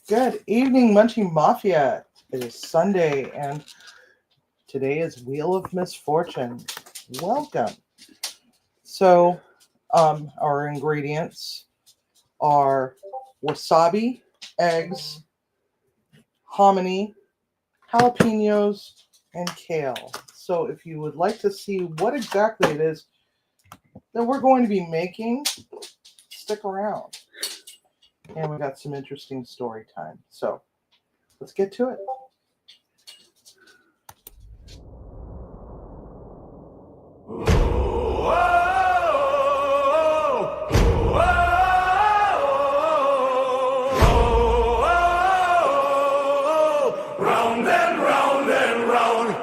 Good evening, Munchie Mafia. It is Sunday, and today is Wheel of Misfortune. Welcome. So, our ingredients are wasabi, eggs, hominy, jalapenos, and kale. So, if you would like to see what exactly it is that we're going to be making, stick around. And we got some interesting story time. So let's get to it. Round and round and round.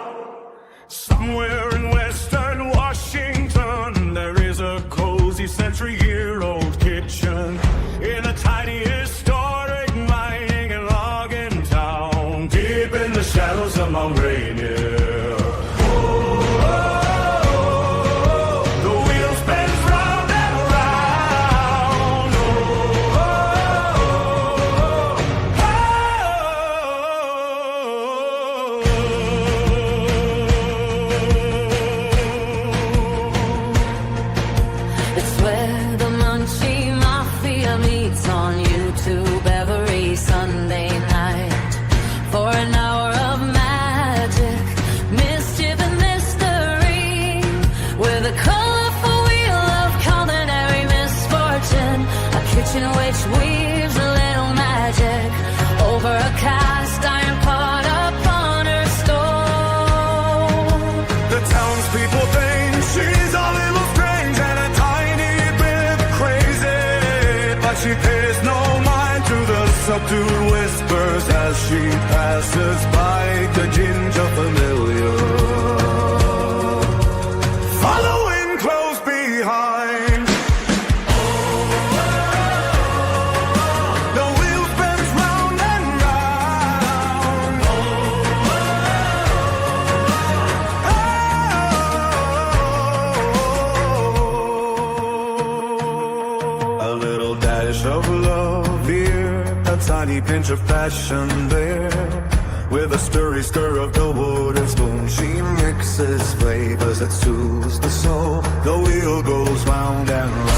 Somewhere in western Washington, there is a cozy century-year-old kitchen in a tiny historic mining and logging town, deep in the shadows of Mount Rainier. The wheel spins round and round. It's where the Munchie Mafia meets on YouTube every Sunday night for an hour of magic, mischief and mystery, with a colorful wheel of culinary misfortune, a kitchen witch weaves a little magic over a cast iron pot upon her stove. The townspeople think she's a little strange and a tiny bit crazy, but she pays no mind to the subdued whispers as she passes by the ginger familiar, following close behind. The wheel spins round and round. A little dash of love here, a tiny pinch of passion there. With a stir of the wooden spoon, she mixes flavors that soothes the soul. The wheel goes round and round.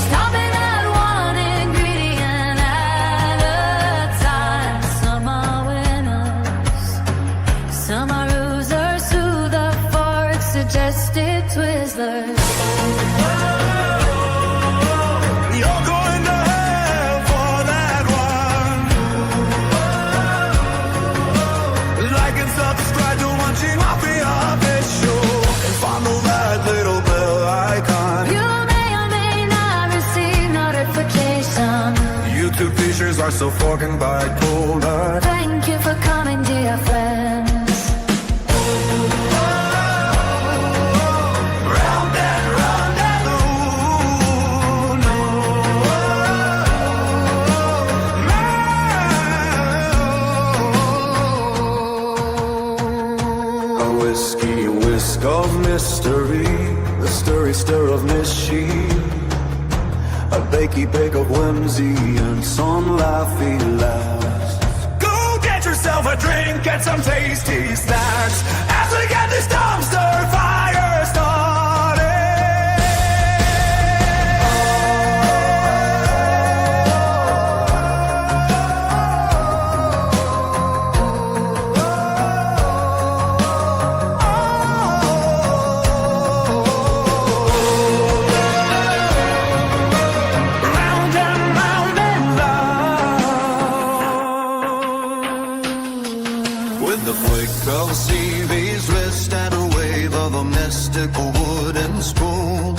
Stopping at one ingredient at a time. Some are winners, some are losers who the fork suggested Twizzlers. You're going to hell for that one. Like and subscribe to Munchie Mafia Official, and follow that little bell icon. You may or may not receive notification. YouTube features are so fucking bipolar. Thank you for coming, dear friends. Round and round and a whiskey whisk of mystery, the stir of mischief, a bakey bake of whimsy and some laughy laughs. Go get yourself a drink and some tasty snacks as we get this dumpster fire started. Round and round and round. With the flick of CV's wrist and a wave of a mystical wooden spoon,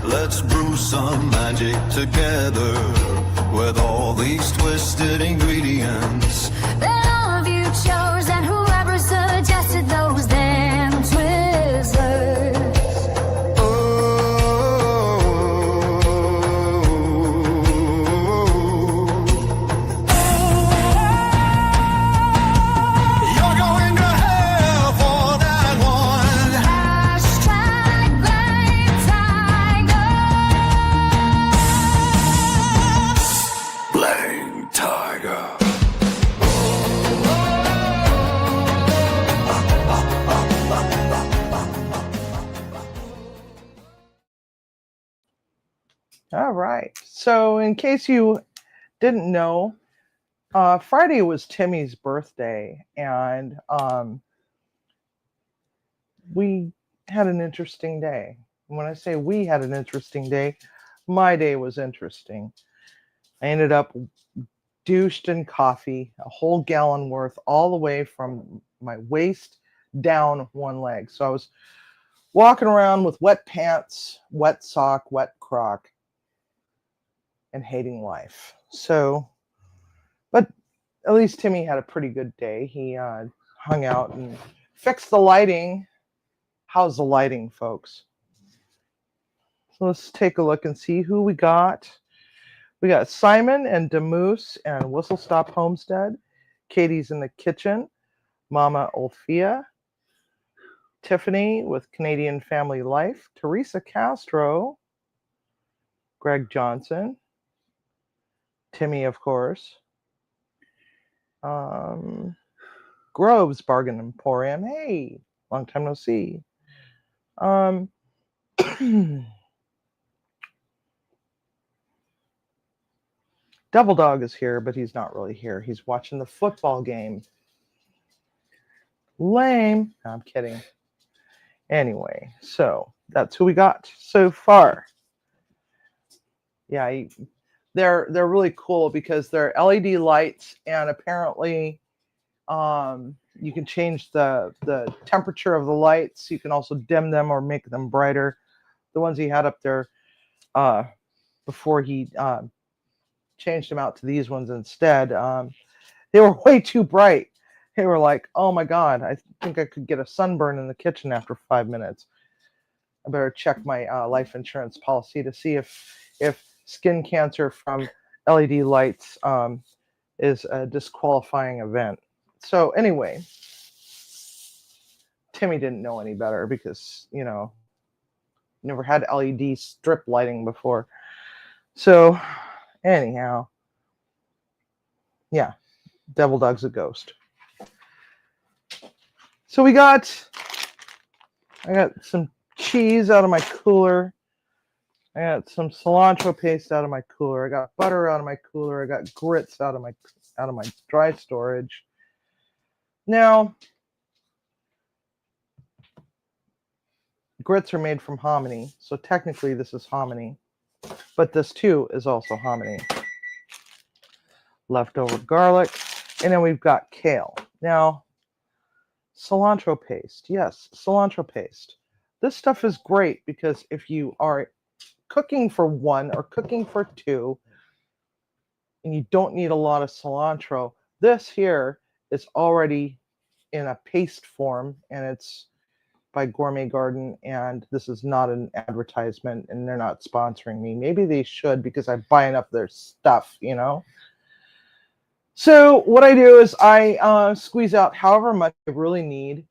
let's brew some magic together with all these twisted ingredients. That all of you chose, and whoever suggested those damn Twizzlers. You're going to hell for that one. Hashtag Blame Tiger. Blame Tiger. All right. So, in case you didn't know, Friday was Timmy's birthday, and we had an interesting day. When I say we had an interesting day, my day was interesting. I ended up douched in coffee, a whole gallon worth, all the way from my waist down one leg. So I was walking around with wet pants, wet sock, wet crock, and hating life. So, but at least Timmy had a pretty good day. He hung out and fixed the lighting. How's the lighting, folks? So let's take a look and see who we got. We got Simon and Demoose and Whistle Stop Homestead. Katie's in the kitchen. Mama Olfia. Tiffany with Canadian Family Life. Teresa Castro. Greg Johnson. Timmy, of course. Groves Bargain Emporium. Hey, long time no see. Devil Dog is here, but he's not really here. He's watching the football game. Lame. No, I'm kidding. Anyway, so that's who we got so far. Yeah, they're really cool because they're LED lights, and apparently you can change the temperature of the lights. You can also dim them or make them brighter. The ones he had up there before he changed them out to these ones instead, they were way too bright. They were like, oh my God, I think I could get a sunburn in the kitchen after 5 minutes. I better check my life insurance policy to see if skin cancer from LED lights is a disqualifying event. So anyway, Timmy didn't know any better because, never had LED strip lighting before. So anyhow, yeah, Devil Dog's a ghost. So I got some cheese out of my cooler. I got some cilantro paste out of my cooler. I got butter out of my cooler. I got grits out of my dry storage. Now, grits are made from hominy, so technically this is hominy, but this too is also hominy. Leftover garlic, and then we've got kale. Now, cilantro paste. Yes, cilantro paste. This stuff is great because if you are cooking for one or cooking for two and you don't need a lot of cilantro, this here is already in a paste form, and it's by Gourmet Garden, and this is not an advertisement, and they're not sponsoring me. Maybe they should because I'm buying up their stuff, So what I do is I squeeze out however much I really need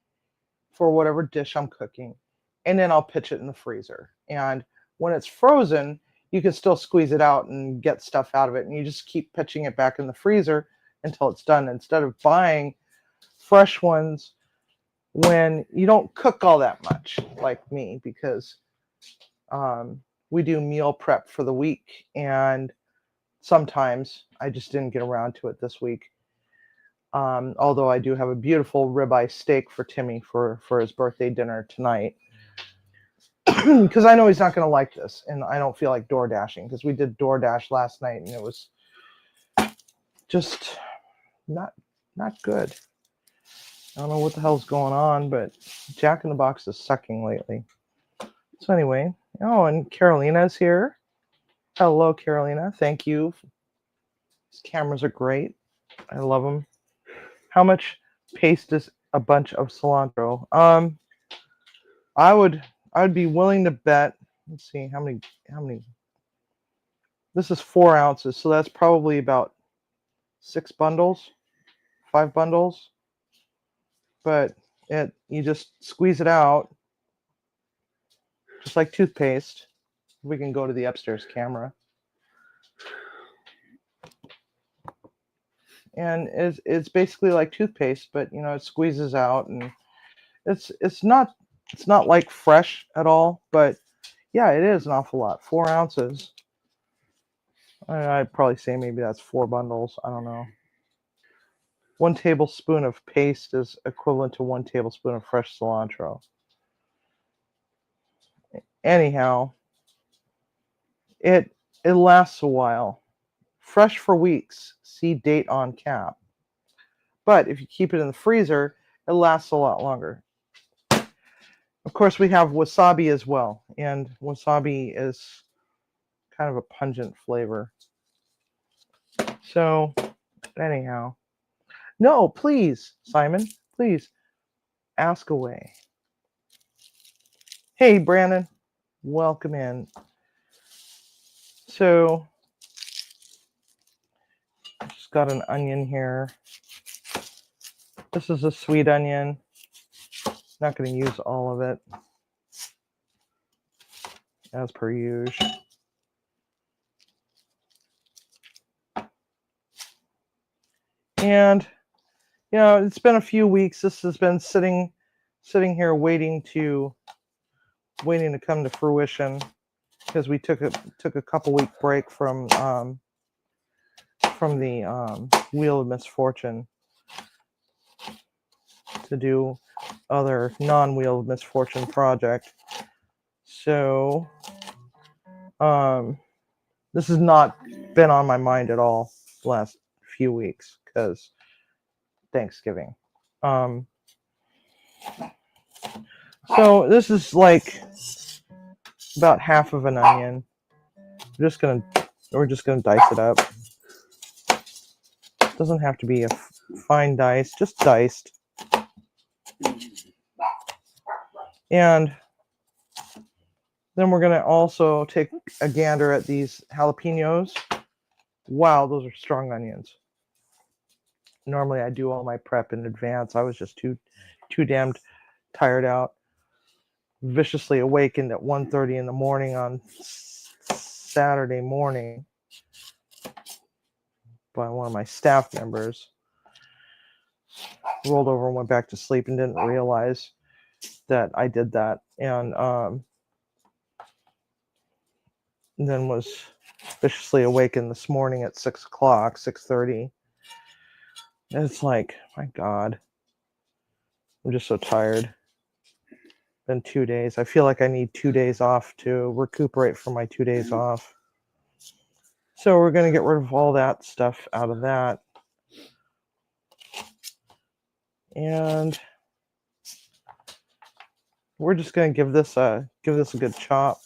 for whatever dish I'm cooking, and then I'll pitch it in the freezer. And when it's frozen, you can still squeeze it out and get stuff out of it, and you just keep pitching it back in the freezer until it's done, instead of buying fresh ones when you don't cook all that much, like me, because we do meal prep for the week, and sometimes I just didn't get around to it this week. Although I do have a beautiful ribeye steak for Timmy for his birthday dinner tonight, because I know he's not going to like this, and I don't feel like door dashing, because we did DoorDash last night and it was just not good. I don't know what the hell's going on, but Jack in the Box is sucking lately. So anyway, and Carolina's here. Hello, Carolina. Thank you. These cameras are great. I love them. How much paste is a bunch of cilantro? I would be willing to bet. Let's see how many. This is 4 ounces, so that's probably about 6 bundles, 5 bundles. But you just squeeze it out, just like toothpaste. We can go to the upstairs camera. And it's basically like toothpaste, but it squeezes out, and it's not like fresh at all, but yeah, it is an awful lot. 4 ounces. I'd probably say maybe that's 4 bundles. I don't know. 1 tablespoon of paste is equivalent to 1 tablespoon of fresh cilantro. Anyhow, it lasts a while. Fresh for weeks. See date on cap. But if you keep it in the freezer, it lasts a lot longer. Of course, we have wasabi as well, and wasabi is kind of a pungent flavor. So, anyhow, no, please, Simon, please ask away. Hey, Brandon, welcome in. So, I just got an onion here. This is a sweet onion. Not going to use all of it, as per usual. And it's been a few weeks. This has been sitting here waiting to come to fruition, because we took a couple week break from the Wheel of Misfortune to do other non-Wheel of Misfortune project. So this has not been on my mind at all the last few weeks, because Thanksgiving. So this is like about half of an onion. We're just gonna dice it up. It doesn't have to be a fine dice, just diced. And then we're gonna also take a gander at these jalapenos. Wow, those are strong onions. Normally I do all my prep in advance. I was just too damned tired out. Viciously awakened at 1:30 in the morning on Saturday morning by one of my staff members. Rolled over and went back to sleep and didn't realize that I did that, and then was viciously awakened this morning at 6:30. And it's like, my God, I'm just so tired. Been 2 days. I feel like I need 2 days off to recuperate from my 2 days off. So we're going to get rid of all that stuff out of that. And we're just going to give this a good chop.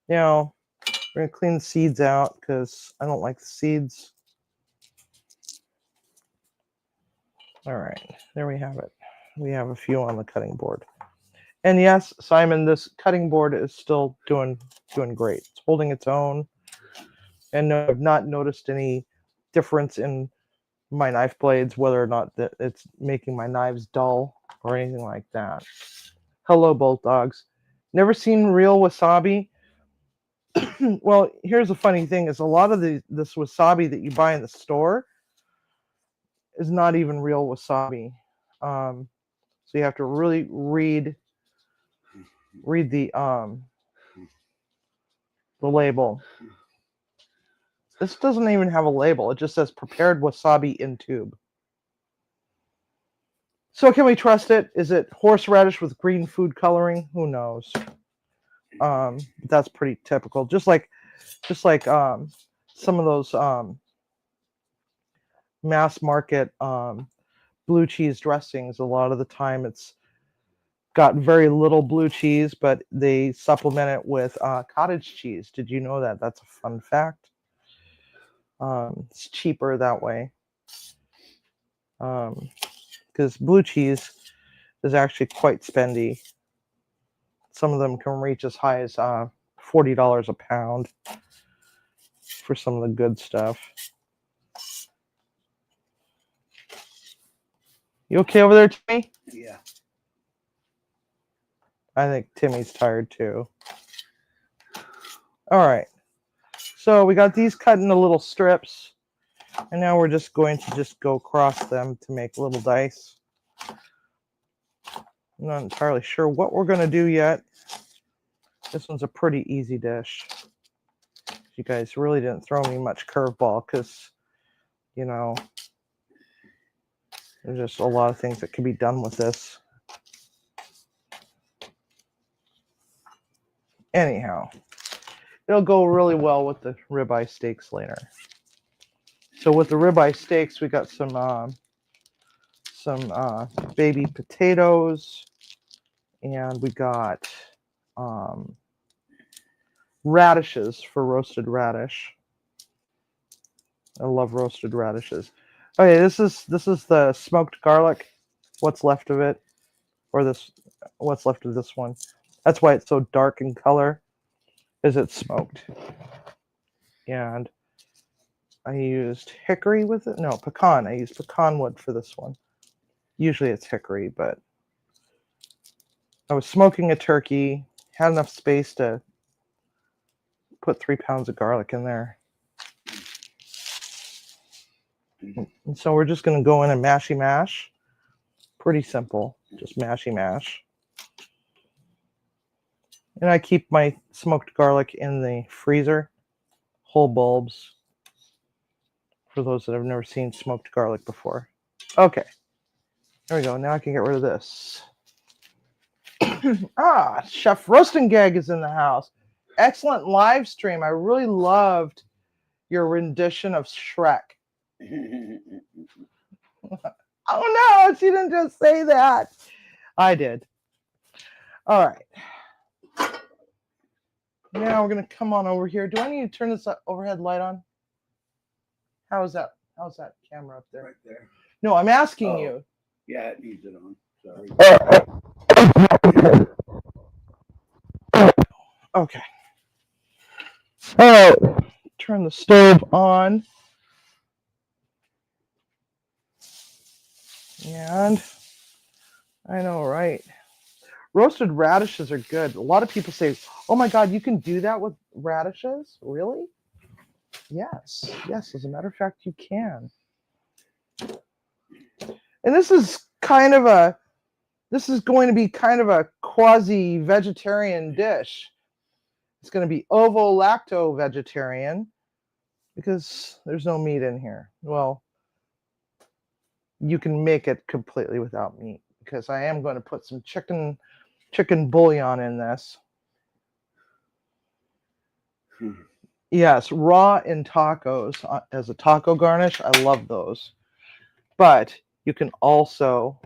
We're going to clean the seeds out because I don't like the seeds. All right, there we have it. We have a few on the cutting board. And yes, Simon, this cutting board is still doing great. It's holding its own. And no, I've not noticed any difference in my knife blades, whether or not that it's making my knives dull or anything like that. Hello, both dogs. Never seen real wasabi? Well, here's the funny thing: is a lot of this wasabi that you buy in the store is not even real wasabi. So you have to really read the label. This doesn't even have a label. It just says prepared wasabi in tube. So can we trust it? Is it horseradish with green food coloring? Who knows? That's pretty typical. Just like some of those mass market blue cheese dressings. A lot of the time it's got very little blue cheese, but they supplement it with cottage cheese. Did you know that? That's a fun fact. It's cheaper that way. Because blue cheese is actually quite spendy. Some of them can reach as high as $40 a pound for some of the good stuff. You okay over there, Timmy? Yeah. I think Timmy's tired too. All right. So we got these cut into little strips. And now we're just going to go across them to make little dice. I'm not entirely sure what we're going to do yet. This one's a pretty easy dish. You guys really didn't throw me much curveball because, you know, there's just a lot of things that can be done with this. Anyhow, it'll go really well with the ribeye steaks later. So with the ribeye steaks, we got some baby potatoes, and we got radishes for roasted radish. I love roasted radishes. Okay, this is the smoked garlic. What's left of it, or what's left of this one? That's why it's so dark in color, is it's smoked. And I used hickory with it. No, pecan. I used pecan wood for this one. Usually it's hickory, but I was smoking a turkey. Had enough space to put 3 pounds of garlic in there. And so we're just going to go in and mashy mash. Pretty simple. Just mashy mash. And I keep my smoked garlic in the freezer. Whole bulbs. For those that have never seen smoked garlic before. Okay. There we go. Now I can get rid of this. Chef Roasting Gag is in the house. Excellent live stream. I really loved your rendition of Shrek. Oh no, she didn't just say that. I did. All right. Now we're going to come on over here. Do I need to turn this overhead light on? How's that camera up there? Right there. No, I'm asking you. Yeah, it needs it on. Sorry. Okay. So, turn the stove on. And I know, right? Roasted radishes are good. A lot of people say, oh my God, you can do that with radishes? Really? Yes. Yes, as a matter of fact, you can. And this is going to be kind of a quasi-vegetarian dish. It's going to be ovo-lacto vegetarian because there's no meat in here. Well, you can make it completely without meat because I am going to put some chicken bouillon in this. Yes, raw in tacos as a taco garnish. I love those. But you can also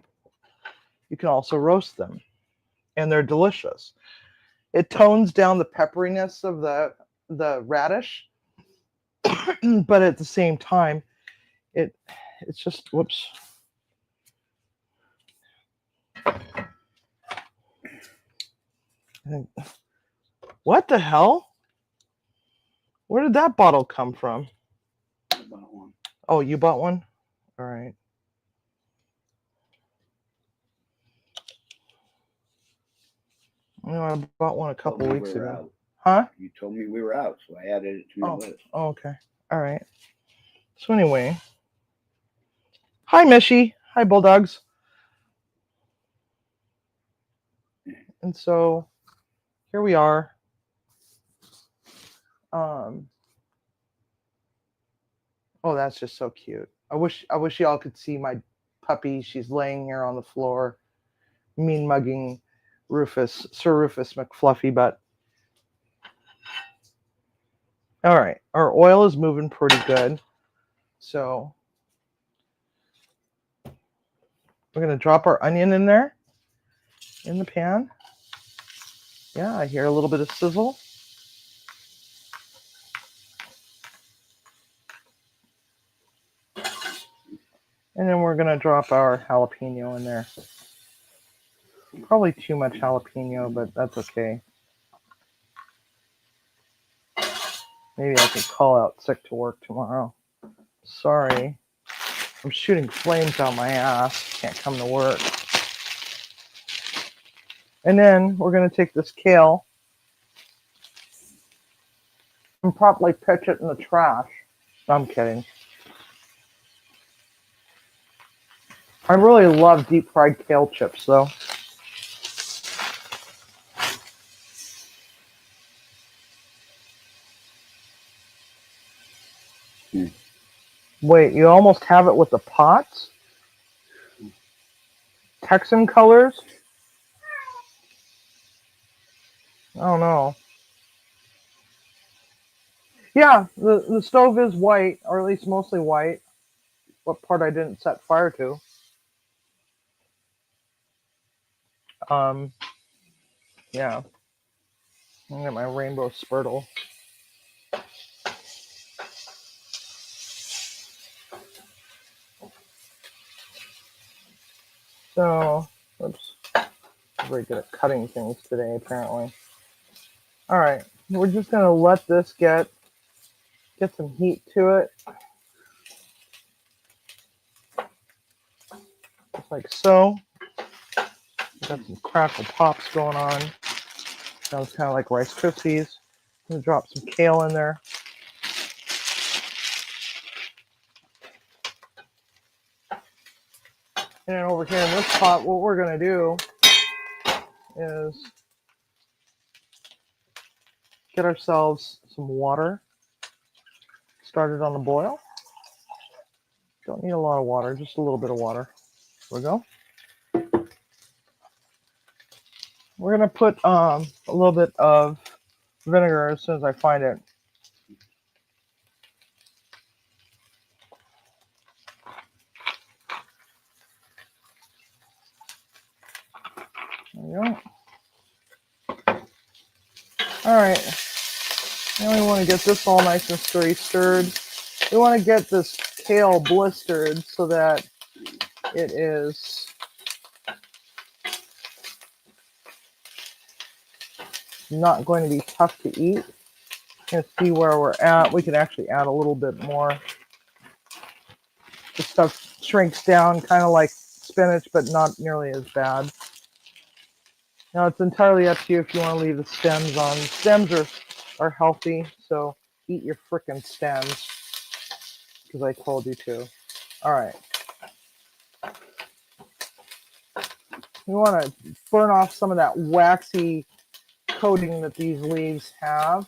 roast them, and they're delicious. It tones down the pepperiness of the radish, but at the same time, it's just whoops. What the hell? Where did that bottle come from? I bought one. Oh, you bought one? All right. No, I bought one a couple weeks ago. Out. Huh? You told me we were out, so I added it to my list. Oh, okay. All right. So anyway. Hi, Mishy. Hi, Bulldogs. And so here we are. Oh, that's just so cute. I wish y'all could see my puppy. She's laying here on the floor, mean mugging Sir Rufus McFluffy butt. All right, our oil is moving pretty good. So we're gonna drop our onion in there, in the pan. Yeah, I hear a little bit of sizzle. And then we're going to drop our jalapeno in there. Probably too much jalapeno, but that's okay. Maybe I could call out sick to work tomorrow. Sorry. I'm shooting flames out my ass. Can't come to work. And then we're going to take this kale and probably pitch it in the trash. No, I'm kidding. I really love deep fried kale chips, though. Wait, you almost have it with the pots? Texan colors? Oh no. Yeah, the stove is white, or at least mostly white. What part I didn't set fire to. Yeah. I got my rainbow spurtle. So, oops. I'm very good at cutting things today, apparently. All right, we're just gonna let this get some heat to it, just like so. Got some crackle pops going on. Sounds kind of like Rice Krispies. I'm gonna drop some kale in there. And then over here in this pot, what we're gonna do is get ourselves some water started on the boil. Don't need a lot of water, just a little bit of water. There we go. We're gonna put a little bit of vinegar as soon as I find it. There we go. All right. Now we want to get this all nice and stirred. We want to get this kale blistered so that it is not going to be tough to eat. And see where we're at. We could actually add a little bit more. The stuff shrinks down kind of like spinach, but not nearly as bad. Now it's entirely up to you if you want to leave the stems on. Stems are healthy, so eat your frickin' stems, because I told you to. All right. We want to burn off some of that waxy coating that these leaves have.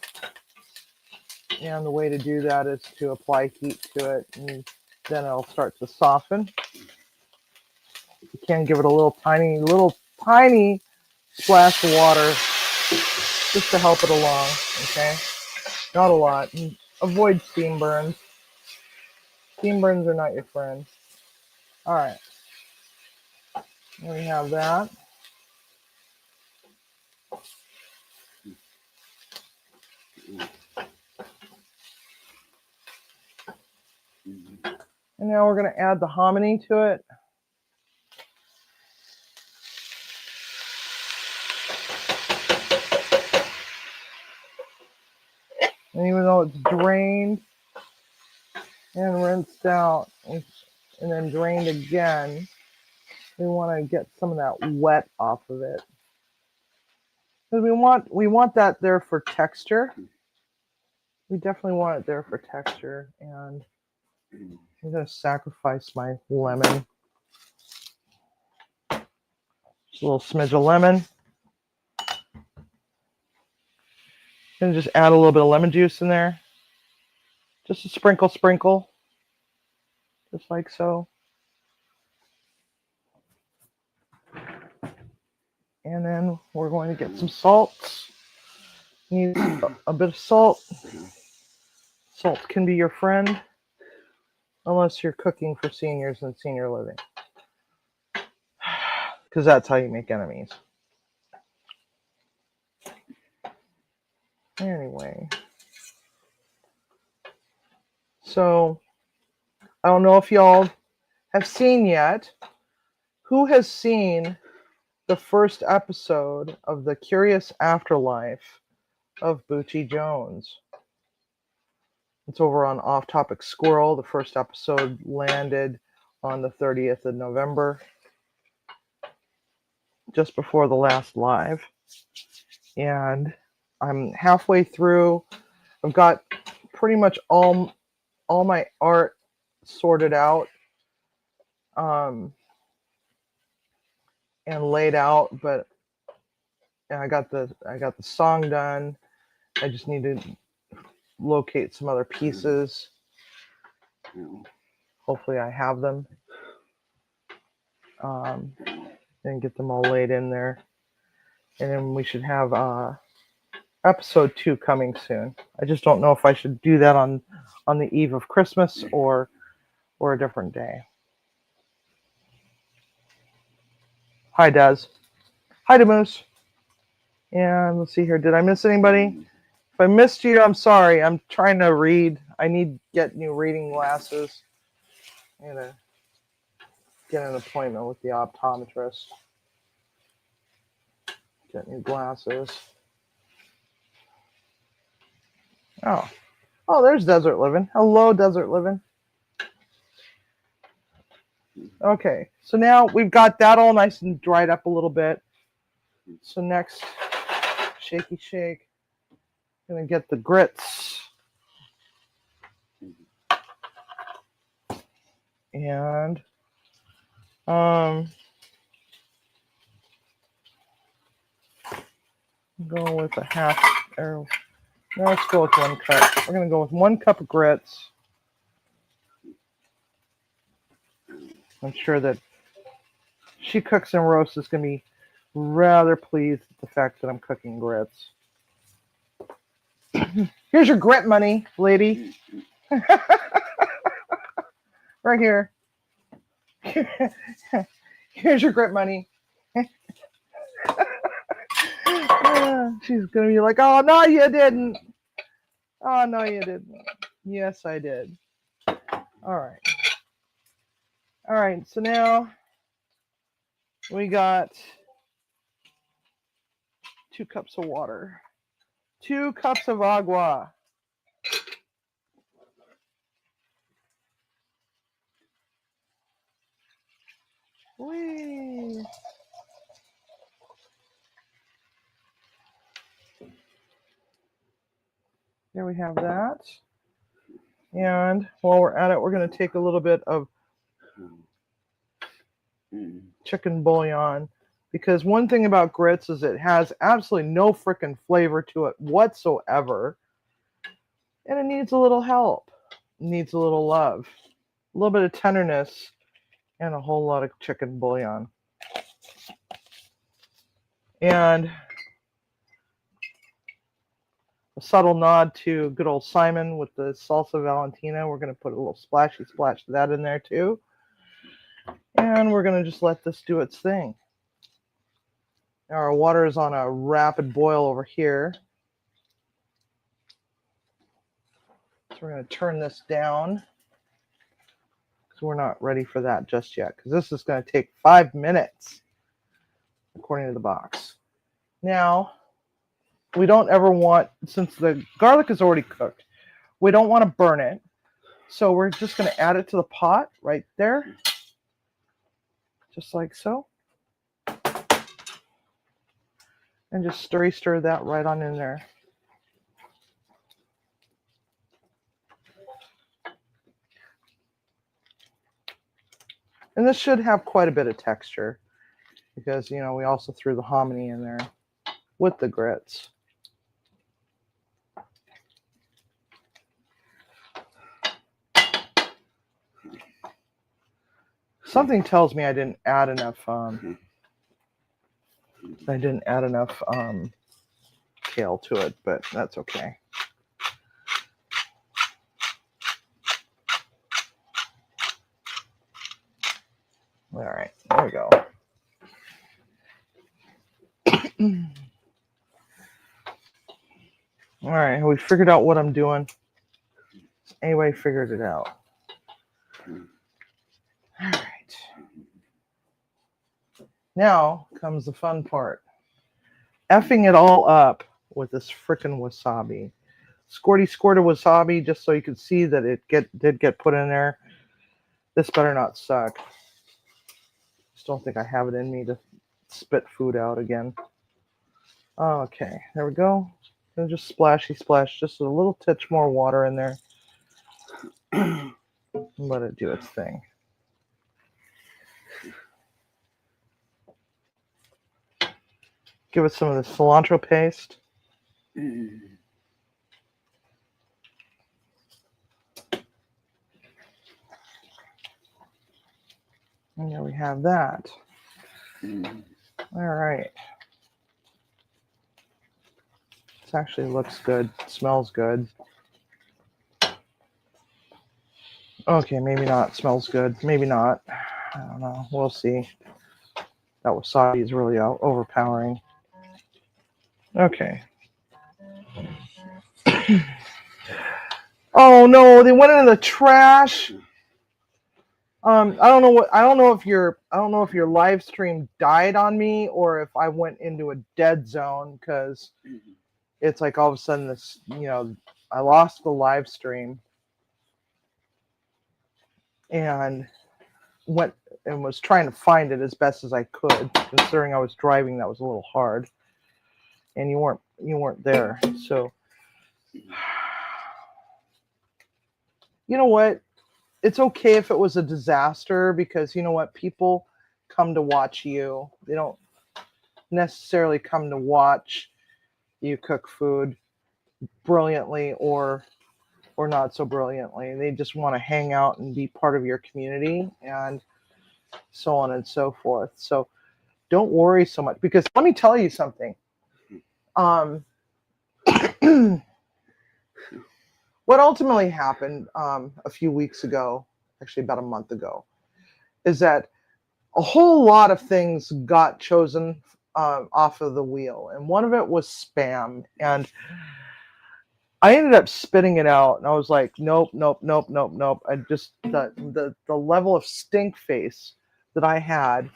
And the way to do that is to apply heat to it, and then it'll start to soften. You can give it a little tiny splash of water just to help it along, okay? Not a lot. And avoid steam burns. Steam burns are not your friend. All right. There we have that. And now we're going to add the hominy to it. And even though it's drained and rinsed out and then drained again, we want to get some of that wet off of it. Because we want that there for texture. We definitely want it there for texture. And I'm going to sacrifice my lemon. Just a little smidge of lemon. And just add a little bit of lemon juice in there. Just a sprinkle. Just like so. And then we're going to get some salt. Need a bit of salt. Salt can be your friend. Unless you're cooking for seniors and senior living. Because that's how you make enemies. Anyway. So, I don't know if y'all have seen yet. Who has seen the first episode of The Curious Afterlife of Bucci Jones? It's over on Off Topic Squirrel. The first episode landed on the 30th of November. Just before the last live. And I'm halfway through. I've got pretty much all my art sorted out and laid out, but I got the song done. I just need to locate some other pieces. Hopefully I have them. And get them all laid in there. And then we should have episode 2 coming soon. I just don't know if I should do that on the eve of Christmas or a different day. Hi, Des. Hi, Moose. And let's see here. Did I miss anybody? If I missed you, I'm sorry. I'm trying to read. I need to get new reading glasses. I'm going to get an appointment with the optometrist. Get new glasses. Oh, there's Desert Living. Hello, Desert Living. Okay, so now we've got that all nice and dried up a little bit. So next, shaky shake. Gonna get the grits. And go with a half, or no, let's go with 1 cup. We're gonna go with 1 cup of grits. I'm sure that She Cooks and Roasts is gonna be rather pleased with the fact that I'm cooking grits. Here's your grit money, lady. Right here. Here's your grit money. She's going to be like, oh, no, you didn't. Oh, no, you didn't. Yes, I did. All right. All right, so now we got 2 cups of water. 2 cups of agua. Whee! There we have that. And while we're at it, we're going to take a little bit of chicken bouillon, because one thing about grits is it has absolutely no freaking flavor to it whatsoever. And it needs a little help. It needs a little love. A little bit of tenderness and a whole lot of chicken bouillon. And a subtle nod to good old Simon with the salsa Valentina. We're going to put a little splashy splash of that in there too. And we're going to just let this do its thing. Now our water is on a rapid boil over here. So we're going to turn this down, because we're not ready for that just yet, because this is going to take 5 minutes, according to the box. Now, we don't ever want, since the garlic is already cooked, we don't want to burn it. So we're just going to add it to the pot right there. Just like so. And just stir that right on in there. And this should have quite a bit of texture, because, you know, we also threw the hominy in there with the grits. Something tells me I didn't add enough kale to it, but that's okay. All right, there we go. All right, we figured out what I'm doing. Anyway, figured it out. All right. Now comes the fun part. Effing it all up with this frickin' wasabi. Squirty squirt of wasabi, just so you can see that it did get put in there. This better not suck. Just don't think I have it in me to spit food out again. Okay, there we go. And just splashy splash, just a little touch more water in there. Let it do its thing. Give it some of the cilantro paste. And there we have that. Mm. All right. This actually looks good. Smells good. Okay, maybe not. Smells good. Maybe not. I don't know. We'll see. That wasabi is really overpowering. Okay. Oh no, they went into the trash. I don't know if your live stream died on me or if I went into a dead zone because it's like all of a sudden this, I lost the live stream and went and was trying to find it as best as I could, considering I was driving. That was a little hard, and you weren't there. So, you know what? It's okay if it was a disaster because you know what? People come to watch you. They don't necessarily come to watch you cook food brilliantly or not so brilliantly. They just want to hang out and be part of your community and so on and so forth. So don't worry so much because let me tell you something. What ultimately happened a few weeks ago, actually about a month ago, is that a whole lot of things got chosen off of the wheel, and one of it was spam. And I ended up spitting it out, and I was like, nope. I just the level of stink face that I had,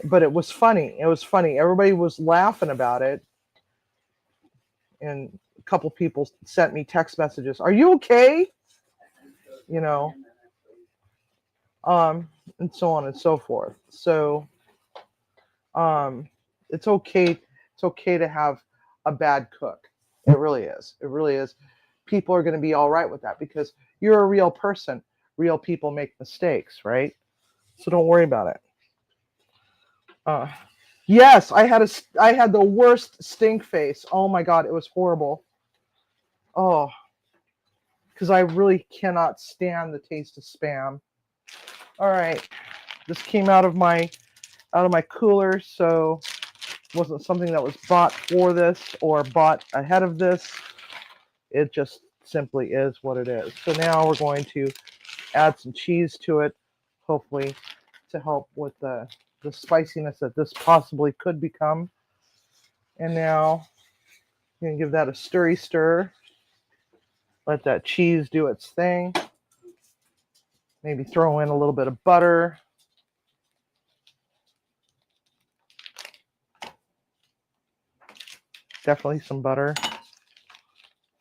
but it was funny. It was funny. Everybody was laughing about it, and a couple people sent me text messages. Are you okay? You know, and so on and so forth. So, it's okay. It's okay to have a bad cook. It really is. It really is. People are going to be all right with that because you're a real person. Real people make mistakes, right? So don't worry about it. Yes, I had the worst stink face. Oh my God, it was horrible. Oh, because I really cannot stand the taste of spam. All right, this came out of my cooler, so it wasn't something that was bought for this or bought ahead of this. It just simply is what it is. So now we're going to add some cheese to it, hopefully to help with the spiciness that this possibly could become. And now you can give that a stir. Let that cheese do its thing. Maybe throw in a little bit of butter. Definitely some butter.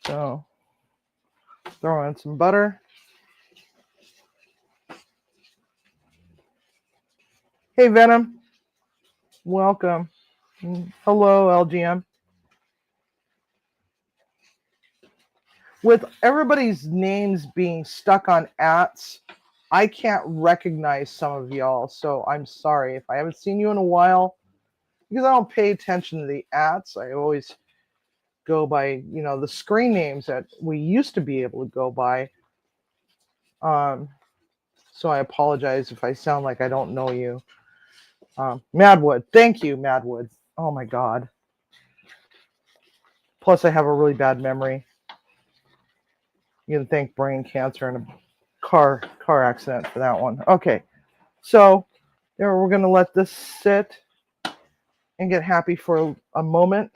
So throw in some butter. Hey, Venom. Welcome. Hello, LGM. With everybody's names being stuck on ats, I can't recognize some of y'all, so I'm sorry if I haven't seen you in a while because I don't pay attention to the ats. I always go by, the screen names that we used to be able to go by. So I apologize if I sound like I don't know you. Madwood, thank you, Madwood. Oh my God. Plus, I have a really bad memory. You can thank brain cancer and a car accident for that one. Okay, so there we're gonna let this sit and get happy for a moment.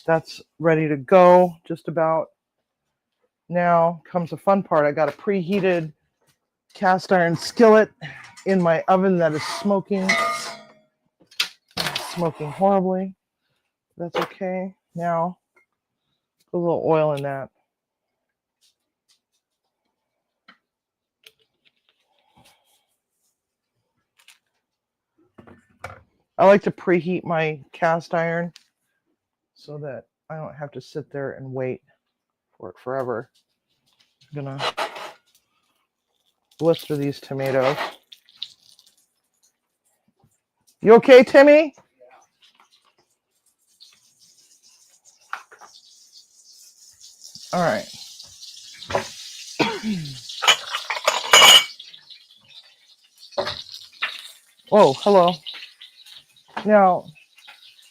That's ready to go. Just about. Now comes the fun part. I got a preheated cast iron skillet in my oven that is smoking horribly. That's okay. Now put a little oil in that. I like to preheat my cast iron so that I don't have to sit there and wait for it forever. I'm gonna blister these tomatoes. You okay, Timmy? All right. Oh, hello. Now,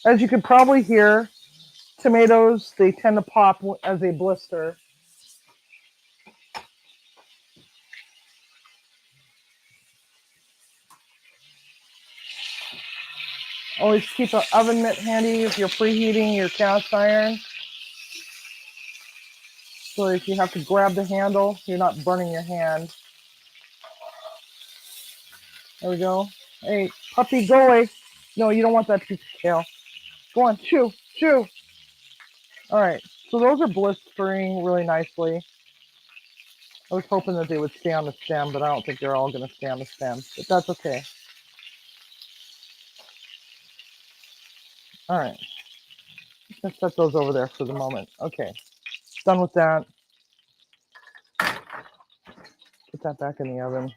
as you can probably hear, tomatoes, they tend to pop as they blister. Always keep an oven mitt handy if you're preheating your cast iron. So if you have to grab the handle, you're not burning your hand. There we go. Hey, puppy, go away. No, you don't want that piece of kale. Go on, chew, chew. All right, so those are blistering really nicely. I was hoping that they would stay on the stem, but I don't think they're all going to stay on the stem. But that's okay. All right. Let's set those over there for the moment. Okay. Done with that. Put that back in the oven.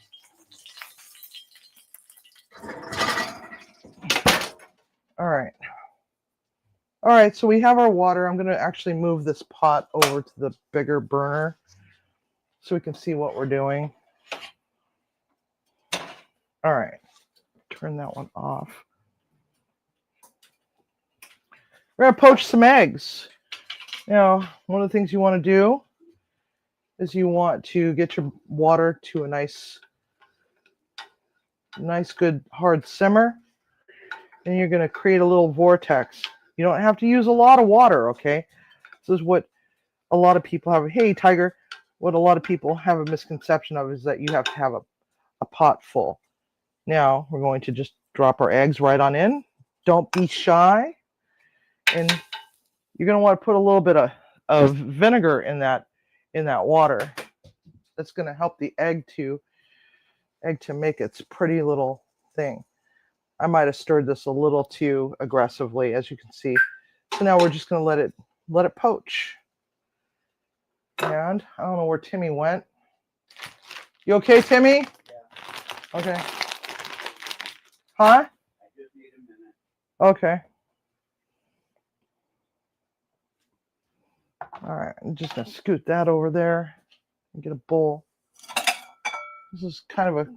All right. All right, so we have our water. I'm going to actually move this pot over to the bigger burner so we can see what we're doing. All right. Turn that one off. We're going to poach some eggs. Now, one of the things you want to do is you want to get your water to a nice good hard simmer. And you're going to create a little vortex. You don't have to use a lot of water, okay? This is what a lot of people have. Hey, Tiger, what a lot of people have a misconception of is that you have to have a pot full. Now, we're going to just drop our eggs right on in. Don't be shy. And you're going to want to put a little bit of vinegar in that water. That's going to help the egg to make its pretty little thing. I might have stirred this a little too aggressively, as you can see. So now we're just going to let it poach. And I don't know where Timmy went. You okay, Timmy? Yeah. Okay. Huh? I just need a minute. Okay. All right, I'm just going to scoot that over there and get a bowl. This is kind of a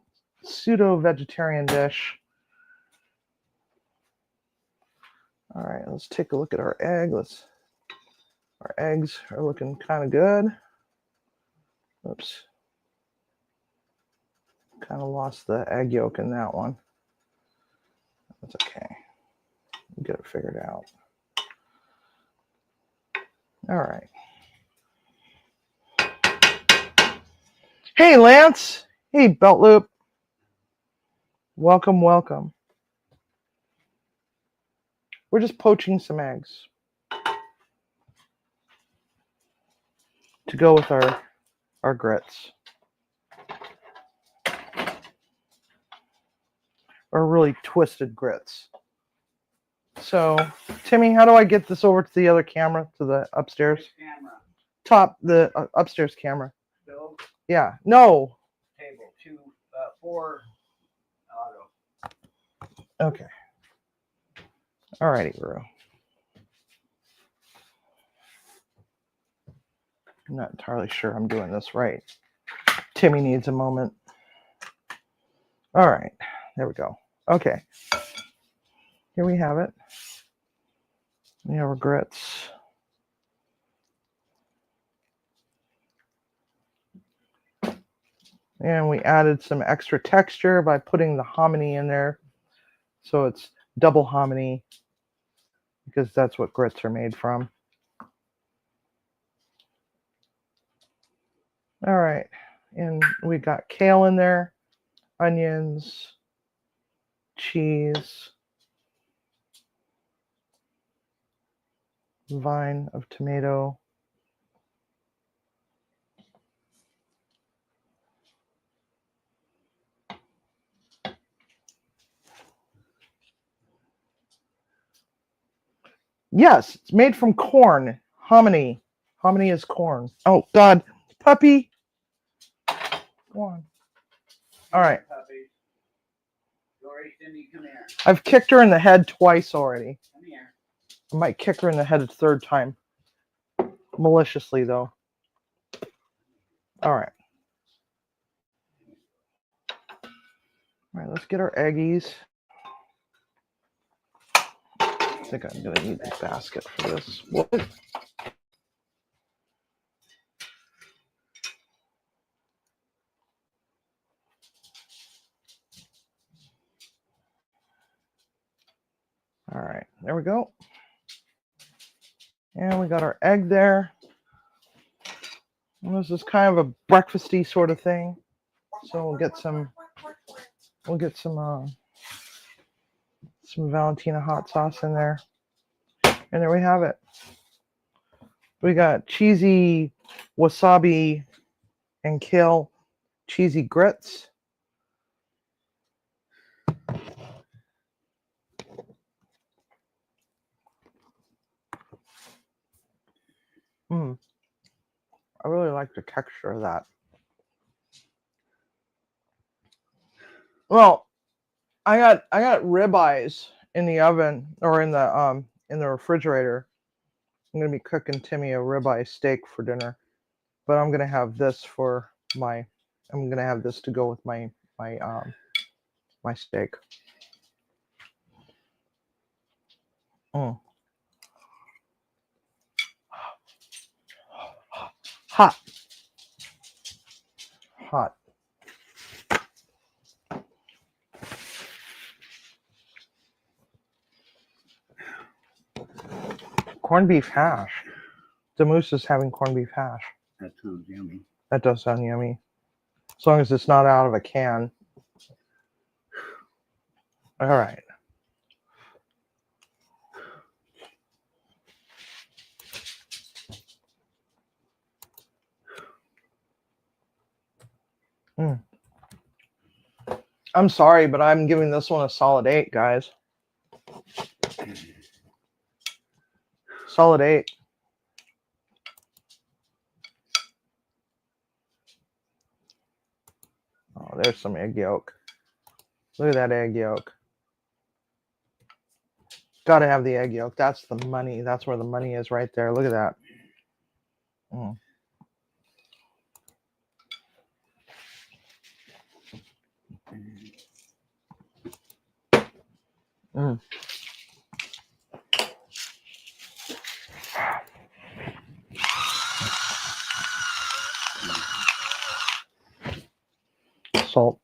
pseudo-vegetarian dish. All right, let's take a look at our egg. Our eggs are looking kind of good. Oops. Kind of lost the egg yolk in that one. That's okay. We'll get it figured out. All right. Hey, Lance. Hey, Belt Loop. Welcome, welcome. We're just poaching some eggs to go with our grits. Or really twisted grits. So, Timmy, how do I get this over to the other camera, to the upstairs? Camera. The upstairs camera. Bill. Yeah. No. Table 4 auto. Okay. All righty, Rue. I'm not entirely sure I'm doing this right. Timmy needs a moment. All right. There we go. Okay. Here we have it. We have our grits. And we added some extra texture by putting the hominy in there. So it's double hominy because that's what grits are made from. All right. And we got kale in there, onions, cheese, vine of tomato. Yes, it's made from corn. Hominy. Hominy is corn. Oh, God. Puppy. Go on. All right. Dory, Cindy, come here. I've kicked her in the head twice already. Come here. I might kick her in the head a third time. Maliciously, though. All right. All right, let's get our eggies. think I'm gonna need the basket for this. What? All right, there we go. And we got our egg there. And this is kind of a breakfasty sort of thing. So we'll get some Valentina hot sauce in there. And there we have it. We got cheesy wasabi and kale cheesy grits. I really like the texture of that. Well, I got ribeyes in the oven or in the refrigerator. I'm gonna be cooking Timmy a ribeye steak for dinner, but I'm gonna have this for my. I'm gonna have this to go with my steak. Hot. Corned beef hash. The moose is having corned beef hash. That sounds yummy. That does sound yummy. As long as it's not out of a can. All right. I'm sorry, but I'm giving this one a solid 8, guys. Solid 8. Oh, there's some egg yolk. Look at that egg yolk. Gotta have the egg yolk. That's the money. That's where the money is right there. Look at that. Salt.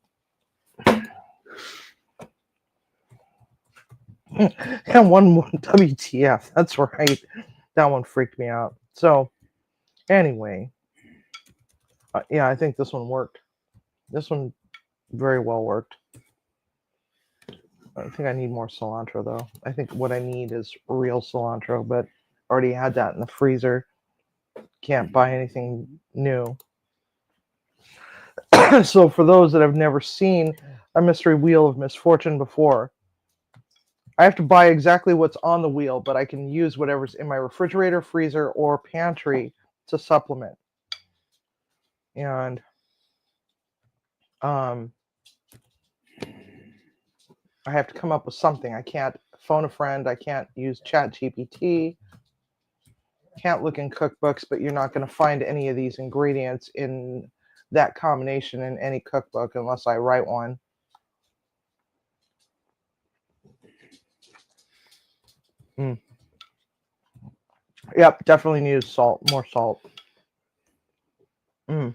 And one more WTF. That's right. That one freaked me out. So, anyway, yeah, I think this one worked. This one very well worked. I think I need more cilantro, though. I think what I need is real cilantro, but already had that in the freezer. Can't buy anything new. So, for those that have never seen a mystery wheel of misfortune before, I have to buy exactly what's on the wheel, but I can use whatever's in my refrigerator, freezer, or pantry to supplement. And I have to come up with something. I can't phone a friend. I can't use ChatGPT. Can't look in cookbooks, but you're not going to find any of these ingredients in that combination in any cookbook unless I write one. Yep, definitely need salt, more salt. Yeah,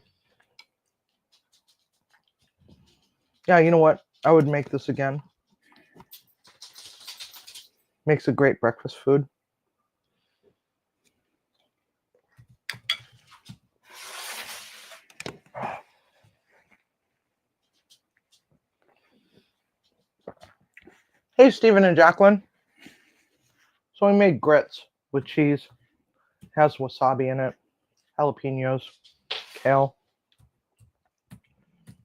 you know what? I would make this again. Makes a great breakfast food. Hey, Stephen and Jacqueline. So we made grits with cheese. Has wasabi in it, jalapenos, kale.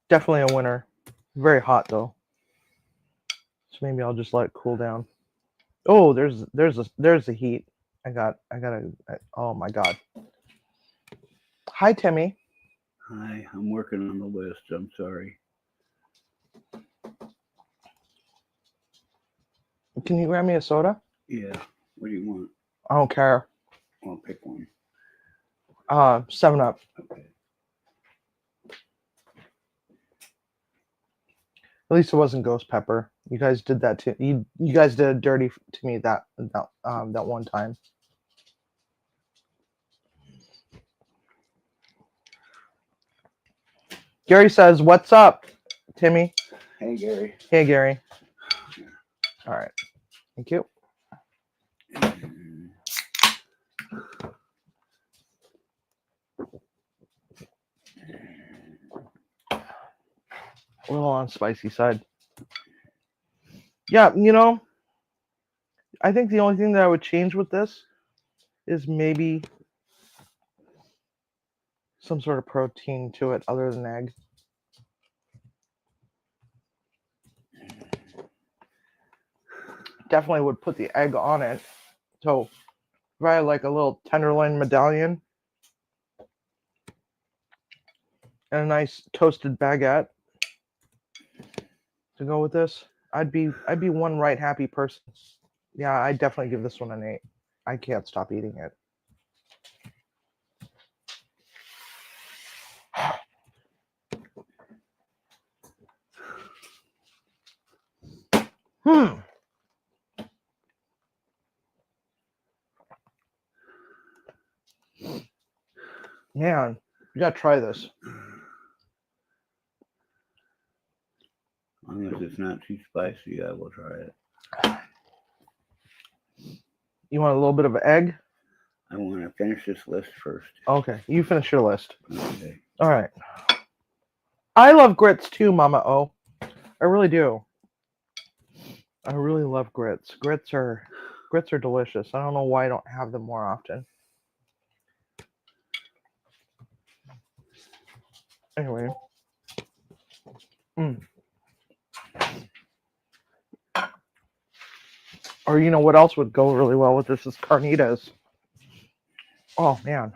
Definitely a winner. Very hot though. So maybe I'll just let it cool down. Oh, there's the heat. I gotta. Oh my God. Hi, Timmy. Hi, I'm working on the list. I'm sorry. Can you grab me a soda? Yeah. What do you want? I don't care. I'll pick one. 7-Up. Okay. At least it wasn't ghost pepper. You guys did that too. You guys did it dirty to me that one time. Gary says, "What's up, Timmy?" Hey, Gary. Hey, Gary. All right. Thank you. A little on spicy side. Yeah, I think the only thing that I would change with this is maybe some sort of protein to it other than egg. Definitely would put the egg on it. So if I had like a little tenderloin medallion and a nice toasted baguette to go with this, I'd be one right happy person. Yeah, I'd definitely give this one an 8. I can't stop eating it. Man, you gotta try this. As long as it's not too spicy, I will try it. You want a little bit of egg? I want to finish this list first. Okay, you finish your list. Okay. All right. I love grits too, Mama O. I really do. I really love grits. Grits are delicious. I don't know why I don't have them more often. Anyway. Or what else would go really well with this is carnitas. Oh man.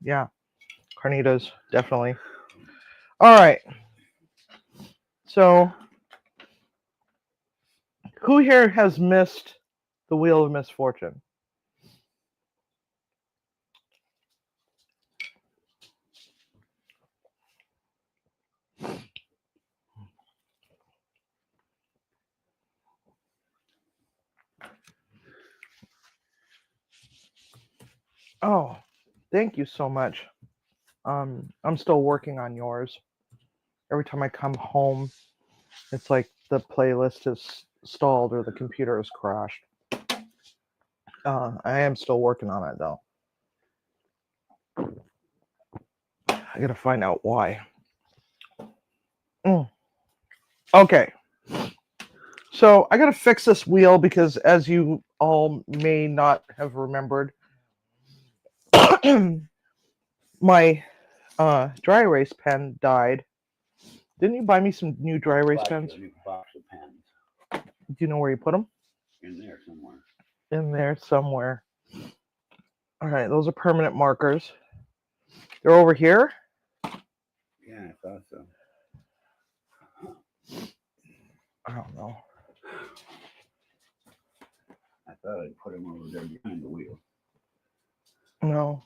Yeah. Carnitas, definitely. All right. So who here has missed the Wheel of Misfortune? Oh, thank you so much. I'm still working on yours. Every time I come home, it's like the playlist is stalled or the computer has crashed. I am still working on it though. I gotta find out why. Okay. So I gotta fix this wheel because, as you all may not have remembered, my dry erase pen died. Didn't you buy me some new dry erase pens? A new box of pens. Do you know where you put them? In there somewhere. In there somewhere. All right, those are permanent markers. They're over here. Yeah, I thought so. I don't know. I thought I'd put them over there behind the wheel. No.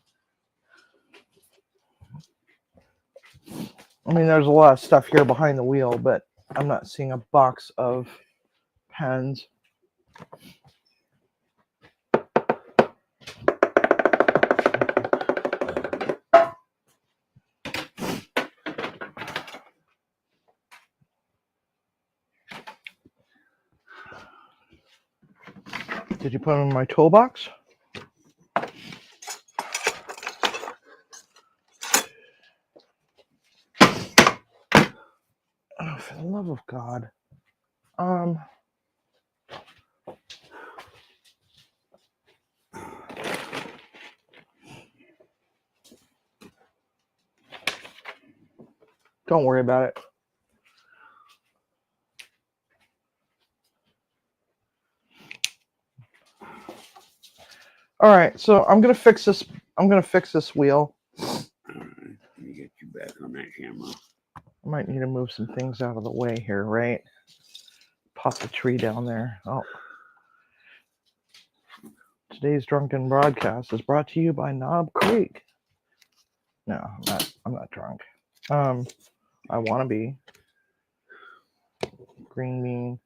I mean, there's a lot of stuff here behind the wheel, but I'm not seeing a box of pens. Did you put them in my toolbox? Oh, for the love of God. Don't worry about it. All right, so I'm gonna fix this. I'm gonna fix this wheel. Let me get you back on that camera. I might need to move some things out of the way here, right? Pop the tree down there. Oh. Today's drunken broadcast is brought to you by Knob Creek. No, I'm not drunk. I want to be. green bean.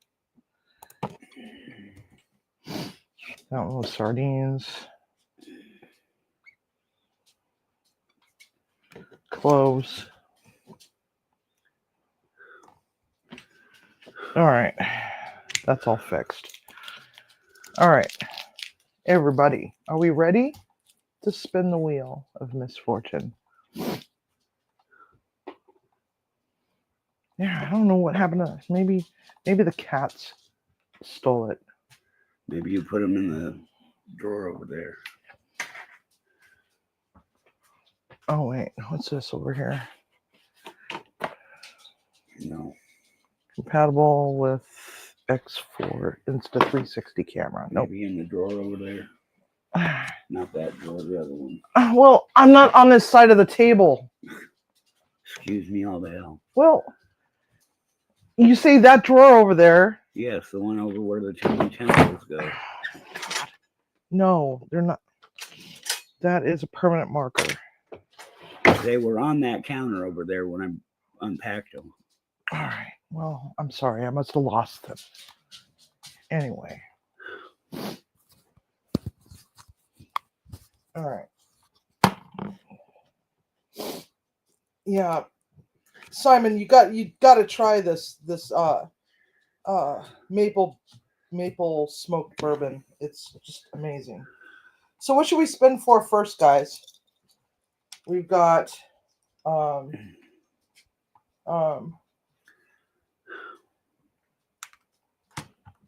That one was sardines. Cloves. All right. That's all fixed. All right. Everybody, are we ready to spin the wheel of misfortune? Yeah, I don't know what happened to us. Maybe the cats stole it. Maybe you put them in the drawer over there. Oh wait, what's this over here? No. Compatible with X4 Insta360 camera. Nope. Maybe in the drawer over there. Not that drawer, the other one. Well, I'm not on this side of the table. Excuse me, all the hell. Well, you say that drawer over there. Yes, the one over where the two utensils go. No, they're not. That is a permanent marker. They were on that counter over there when I unpacked them. All right. Well, I'm sorry. I must have lost them. Anyway. All right. Yeah. Simon, you got to try this maple smoked bourbon. It's just amazing. So what should we spin for first, guys? We've got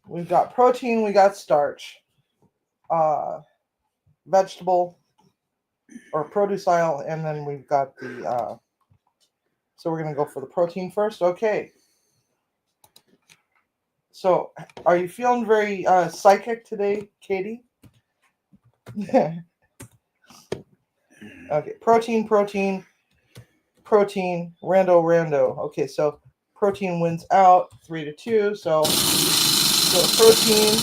we've got protein, we got starch, vegetable or produce aisle, and then we've got the so we're gonna go for the protein first. Okay. So are you feeling very psychic today, Katie? Okay, protein, rando. Okay, so protein wins out 3-2. So protein,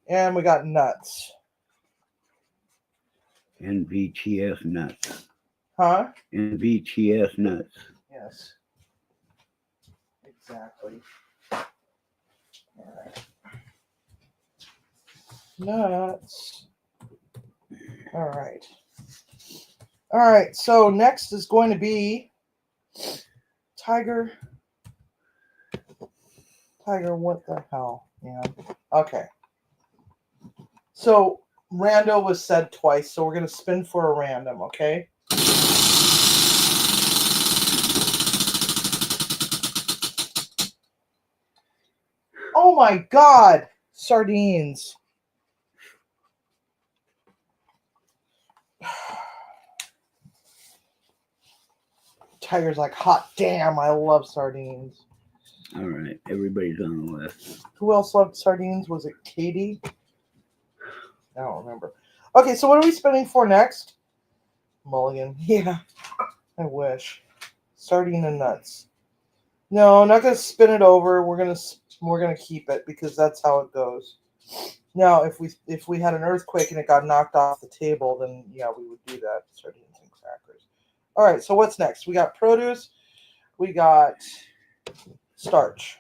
and we got nuts. NVTS nuts. Huh? NVTS nuts. Yes. Exactly. All right. Nuts. All right. All right. So next is going to be Tiger. What the hell? Yeah. Okay. So rando was said twice, so we're gonna spin for a random. Okay. Oh my God! Sardines. Tiger's like, hot damn, I love sardines. All right, everybody's on the list. Who else loved sardines? Was it Katie? I don't remember. Okay, so what are we spinning for next? Mulligan. Yeah, I wish. Sardine and nuts. No, I'm not gonna spin it over. We're gonna keep it because that's how it goes. Now, if we had an earthquake and it got knocked off the table, then yeah, we would do that. Sardines and crackers. All right, so what's next? We got produce. We got starch.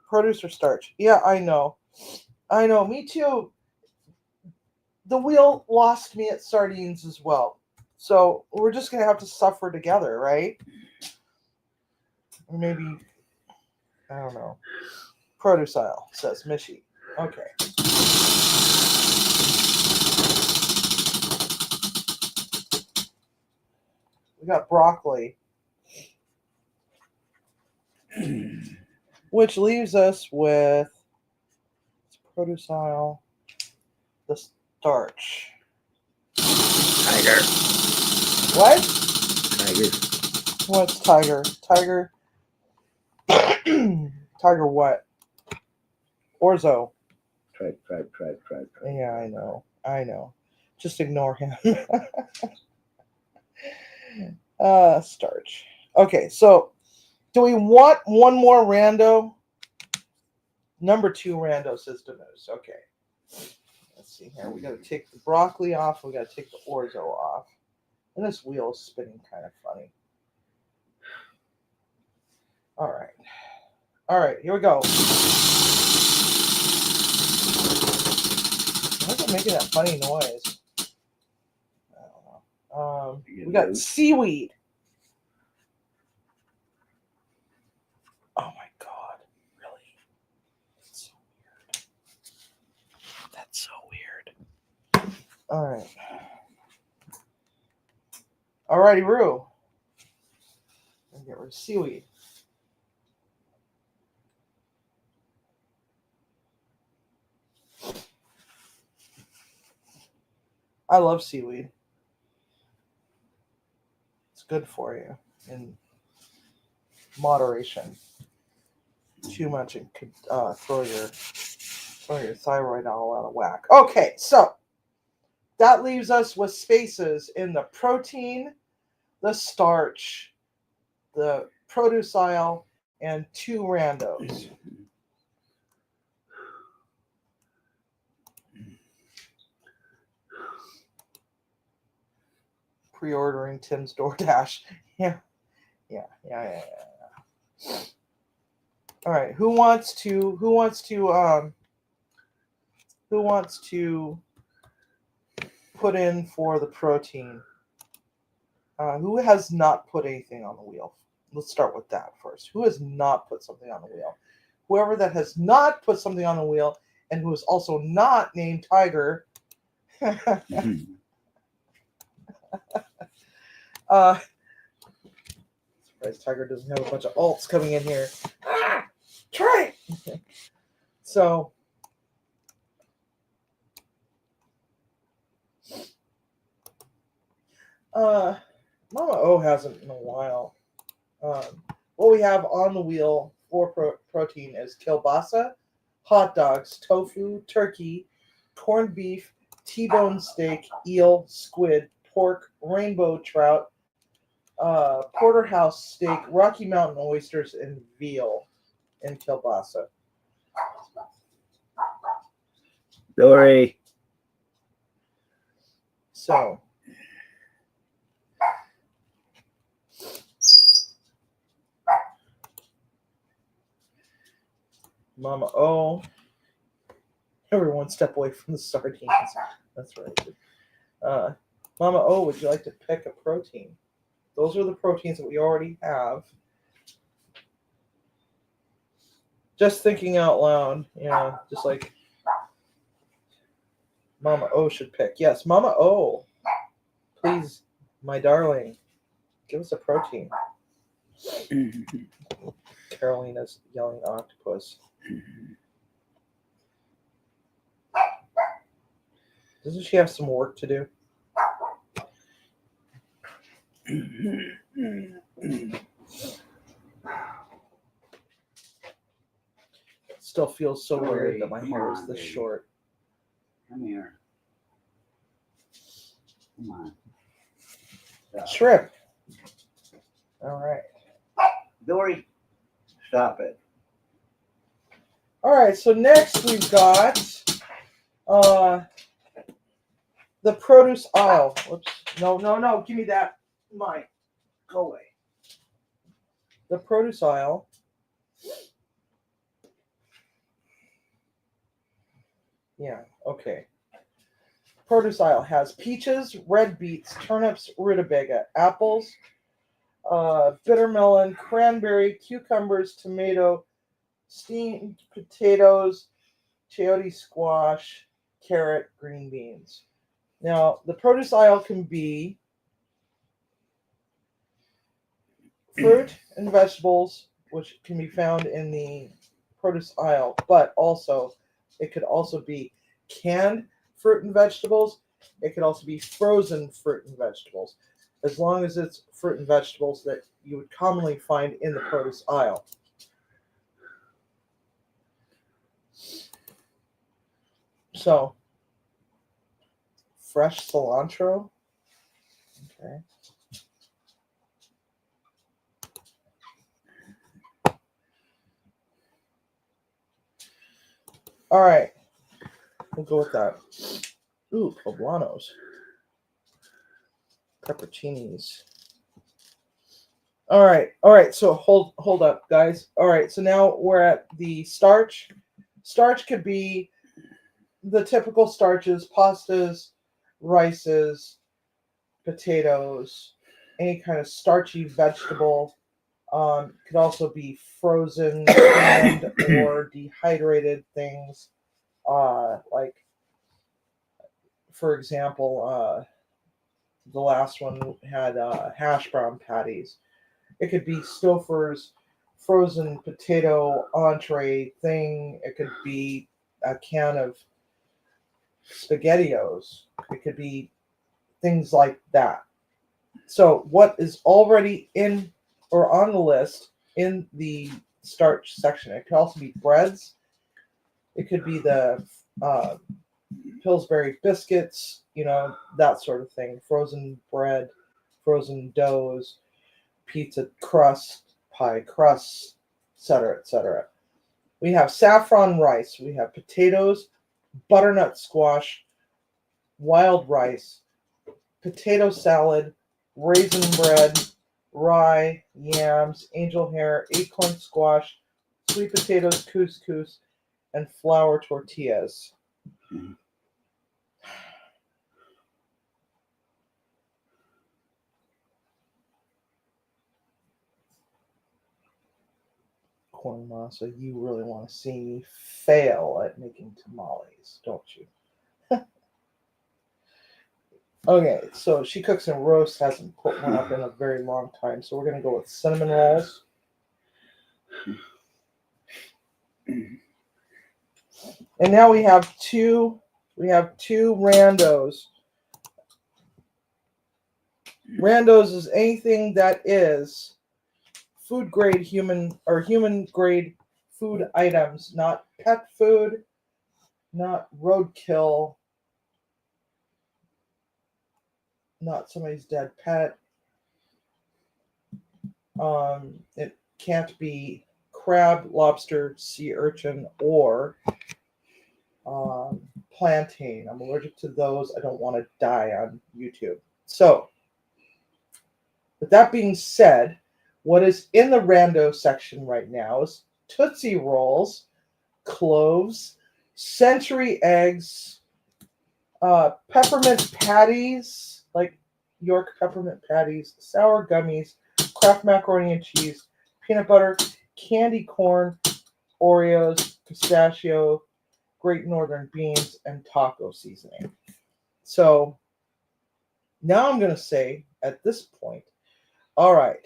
Produce or starch? Yeah, I know. Me too. The wheel lost me at sardines as well. So we're just going to have to suffer together, right? Or maybe, I don't know. Produce aisle, says Mishy. Okay. We got broccoli. Which leaves us with produce aisle, the starch. Tiger. What? Tiger. What's tiger? Tiger. Tiger what? Orzo. Tribe. Yeah, I know. Just ignore him. Starch. Okay, so do we want one more rando? Number 2 rando, says Damoose. Okay. Let's see here. We got to take the broccoli off. We got to take the orzo off. And this wheel is spinning kind of funny. All right. All right, here we go. Why is it making that funny noise? I don't know. We got seaweed. Oh my God. Really? That's so weird. That's so weird. All right. All righty, Roo. Get rid of seaweed. I love seaweed. It's good for you in moderation. Too much it could throw your thyroid all out of whack. Okay, so that leaves us with spaces in the protein, the starch, the produce aisle, and 2 randos. Pre-ordering Tim's DoorDash. Yeah. All right, who wants to put in for the protein? Who has not put anything on the wheel? Let's start with that first. Who has not put something on the wheel? Whoever that has not put something on the wheel and who is also not named Tiger. Surprised Tiger doesn't have a bunch of alts coming in here. Try it. So Mama O hasn't in a while. What we have on the wheel for protein is kielbasa, hot dogs, tofu, turkey, corned beef, T-bone steak, eel, squid, pork, rainbow trout, porterhouse steak, Rocky Mountain oysters, and veal in kielbasa. Dory. So Mama O. Everyone step away from the sardines. That's right. Mama O, would you like to pick a protein? Those are the proteins that we already have. Just thinking out loud, just like Mama O should pick. Yes, Mama O, please, my darling, give us a protein. Carolina's yelling octopus. Doesn't she have some work to do? It still feels so weird that my hair is this short. Come here. Come on. Stop. Shrimp. All right. Dory, stop it. All right, so next we've got the produce aisle. Whoops. No. Give me that. Mine. Go away. The produce aisle. Yeah, okay. Produce aisle has peaches, red beets, turnips, rutabaga, apples, bitter melon, cranberry, cucumbers, tomato, steamed potatoes, chayote squash, carrot, green beans. Now, the produce aisle can be fruit and vegetables, which can be found in the produce aisle, but also it could also be canned fruit and vegetables. It could also be frozen fruit and vegetables, as long as it's fruit and vegetables that you would commonly find in the produce aisle. So, fresh cilantro. Okay. All right. We'll go with that. Ooh, poblanos. Pepperoncinis. All right. So hold up, guys. All right. So now we're at the starch. Starch could be the typical starches: pastas, rices, potatoes, any kind of starchy vegetable. Could also be frozen, canned, or dehydrated things. Like for example, the last one had hash brown patties. It could be Stouffer's frozen potato entree thing. It could be a can of SpaghettiOs. It could be things like that. So, what is already in or on the list in the starch section? It could also be breads. It could be the uh, Pillsbury biscuits, that sort of thing. Frozen bread, frozen doughs, pizza crust, pie crust, etc., etc. We have saffron rice. We have potatoes, butternut squash, wild rice, potato salad, raisin bread, rye, yams, angel hair, acorn squash, sweet potatoes, couscous, and flour tortillas. Mhm. Corn masa, you really want to see me fail at making tamales, don't you? Okay, so she cooks and roast, hasn't put one up in a very long time, so we're gonna go with cinnamon rolls. And now we have two randos. Randos is anything that is food grade human or human grade food items, not pet food, not roadkill, not somebody's dead pet. It can't be crab, lobster, sea urchin, or plantain. I'm allergic to those. I don't want to die on YouTube. So, with that being said, what is in the rando section right now is Tootsie Rolls, cloves, century eggs, peppermint patties, like York peppermint patties, sour gummies, Kraft macaroni and cheese, peanut butter, candy corn, Oreos, pistachio, Great Northern beans, and taco seasoning. So now I'm going to say at this point, all right,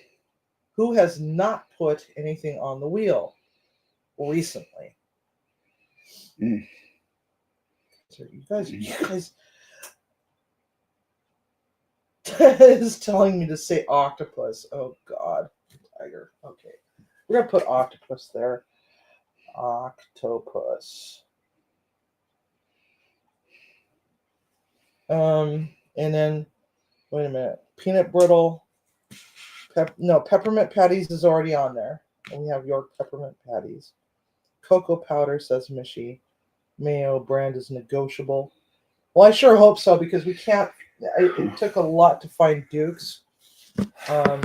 who has not put anything on the wheel recently? Mm. So you guys is telling me to say octopus. Oh God, tiger. Okay, we're gonna put octopus there. Octopus. And then wait a minute. Peanut brittle. Peppermint patties is already on there, and we have York peppermint patties. Cocoa powder, says Mishy. Mayo brand is negotiable. Well, I sure hope so because we can't. It took a lot to find Dukes. I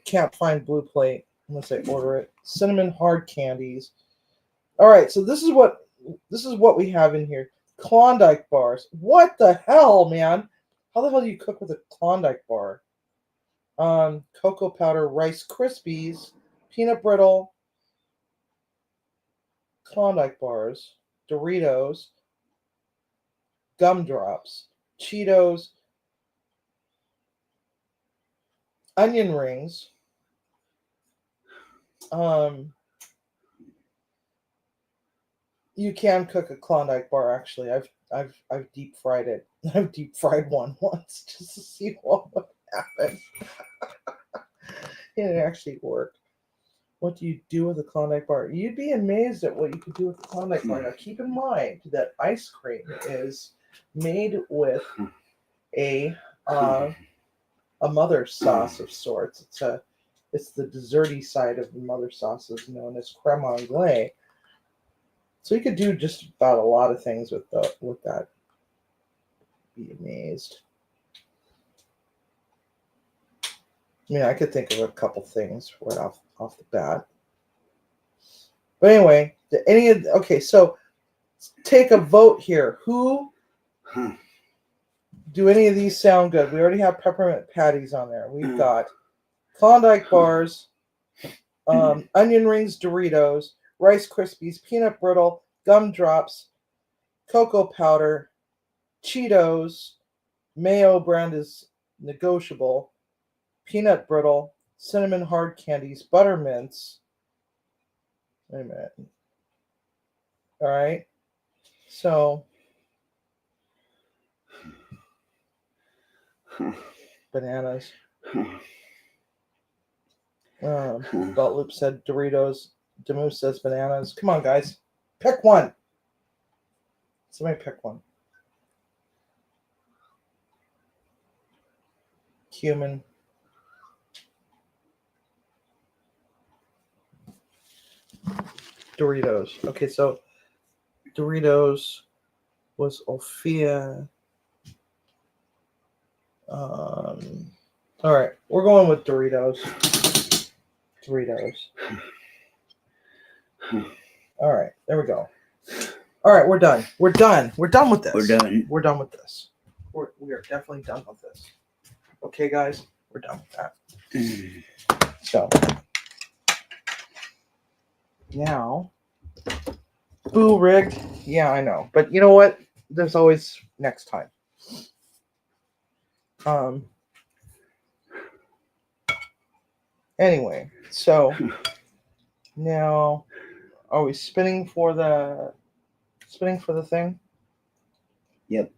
can't find Blue Plate unless I order it. Cinnamon hard candies. All right, so this is what we have in here. Klondike bars. What the hell, man? How the hell do you cook with a Klondike bar? Cocoa powder, Rice Krispies, peanut brittle, Klondike bars, Doritos, gumdrops, Cheetos, onion rings. You can cook a Klondike bar. Actually, I've deep fried it. I've deep fried one once just to see what would happen. And it actually worked. What do you do with a Klondike bar? You'd be amazed at what you could do with a Klondike bar. Now, keep in mind that ice cream is made with a mother sauce of sorts. It's the desserty side of the mother sauces known as creme anglaise. So you could do just about a lot of things with that. Be amazed. mean, I could think of a couple things right off the bat. But anyway, so take a vote here. Who do any of these sound good? We already have peppermint patties on there. We've got Klondike bars, onion rings, Doritos, Rice Krispies, peanut brittle, gumdrops, cocoa powder, Cheetos, mayo brand is negotiable, peanut brittle, cinnamon hard candies, butter mints. Wait a minute. All right. So, bananas. Belt Loop said Doritos. Demus says bananas. Come on, guys. Pick one. Somebody pick one. Cumin. Doritos. Okay, so Doritos was Ophia. All right, we're going with Doritos. All right, there we go. All right, we're done. We're done with this. We're done with this. We are definitely done with this. Okay, guys, we're done with that. So now, boo rigged. Yeah, I know, but you know what? There's always next time. Anyway, so now are we spinning for the thing? Yep.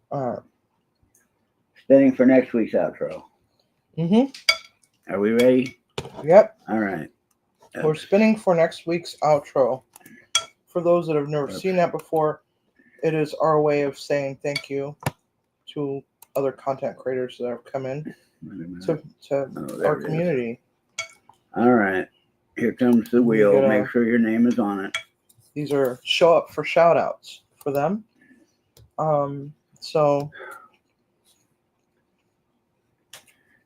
Spinning for next week's outro. Mm-hmm. Are we ready? Yep. All right. We're spinning for next week's outro. For those that have never seen that before, it is our way of saying thank you to other content creators that have come in to our community. All right. Here comes the wheel. Make sure your name is on it. These are show up for shout outs for them. So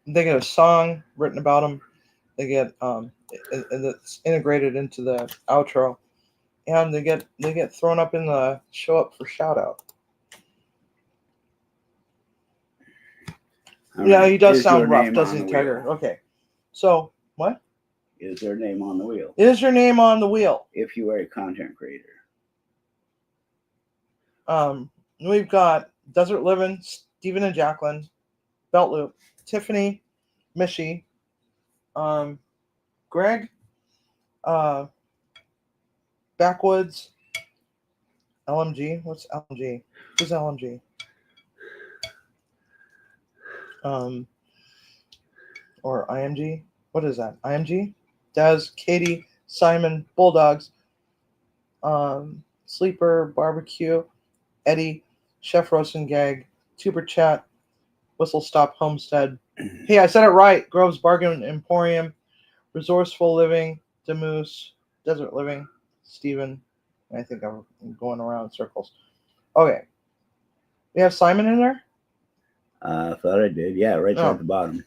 they get a song written about them. They get it's integrated into the outro, and they get thrown up in the show up for shout out. Yeah, he does sound rough, doesn't he, Tiger? Okay. So what? Is their name on the wheel? Is your name on the wheel? If you are a content creator. We've got Desert Living, Stephen and Jacqueline, Belt Loop, Tiffany, Mishy, Greg, Backwoods, LMG. What's LMG? Who's LMG? Or IMG? What is that? IMG? Des, Katie, Simon, Bulldogs, Sleeper, Barbecue, Eddie, Chef Rosengag, Tuber Chat, Whistle Stop Homestead. Hey, I said it right. Grove's Bargain Emporium, Resourceful Living, Demus, Desert Living, Steven. I think I'm going around in circles. Okay. We have Simon in there? I thought I did. Yeah, right there at the bottom.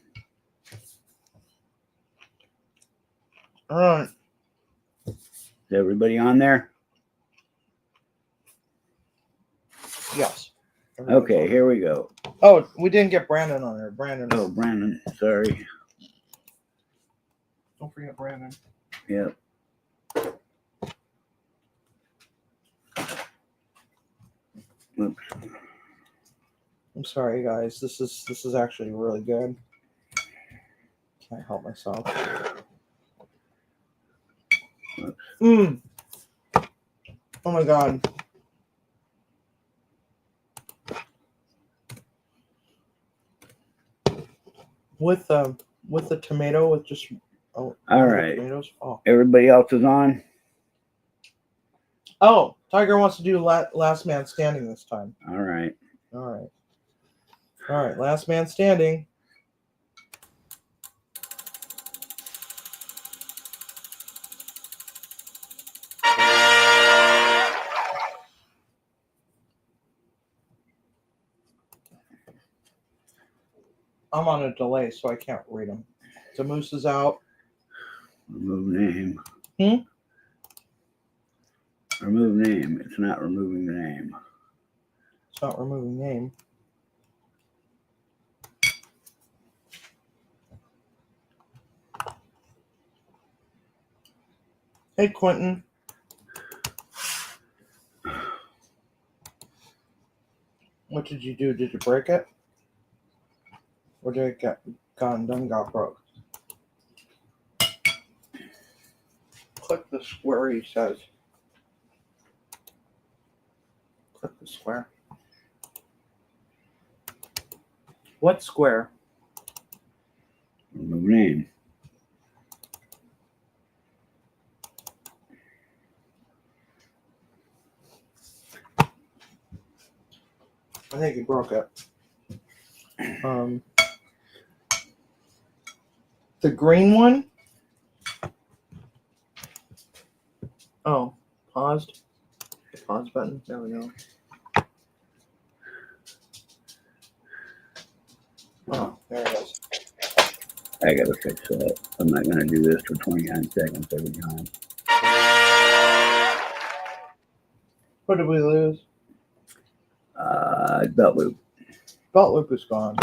All right. Is everybody on there? Yes. Okay, here we go. Oh, we didn't get Brandon on there. Brandon. Oh, Brandon. Sorry. Don't forget Brandon. Yep. Oops. I'm sorry, guys. This is actually really good. Can't help myself. Oh my god. With the tomato, with just all right. Tomatoes. Oh. Everybody else is on. Oh, Tiger wants to do last man standing this time. All right. All right. Last man standing. I'm on a delay, so I can't read them. The moose is out. Remove name. Hmm? Remove name. It's not removing the name. It's not removing name. Hey, Quentin. What did you do? Did you break it? Or did it got broke? Click the square, he says. Click the square. What square? Remove name. I think he broke it. The green one? Oh, paused. The pause button. There we go. Oh, there it is. I gotta fix that. I'm not gonna do this for 29 seconds every time. What did we lose? Belt loop. Belt loop is gone.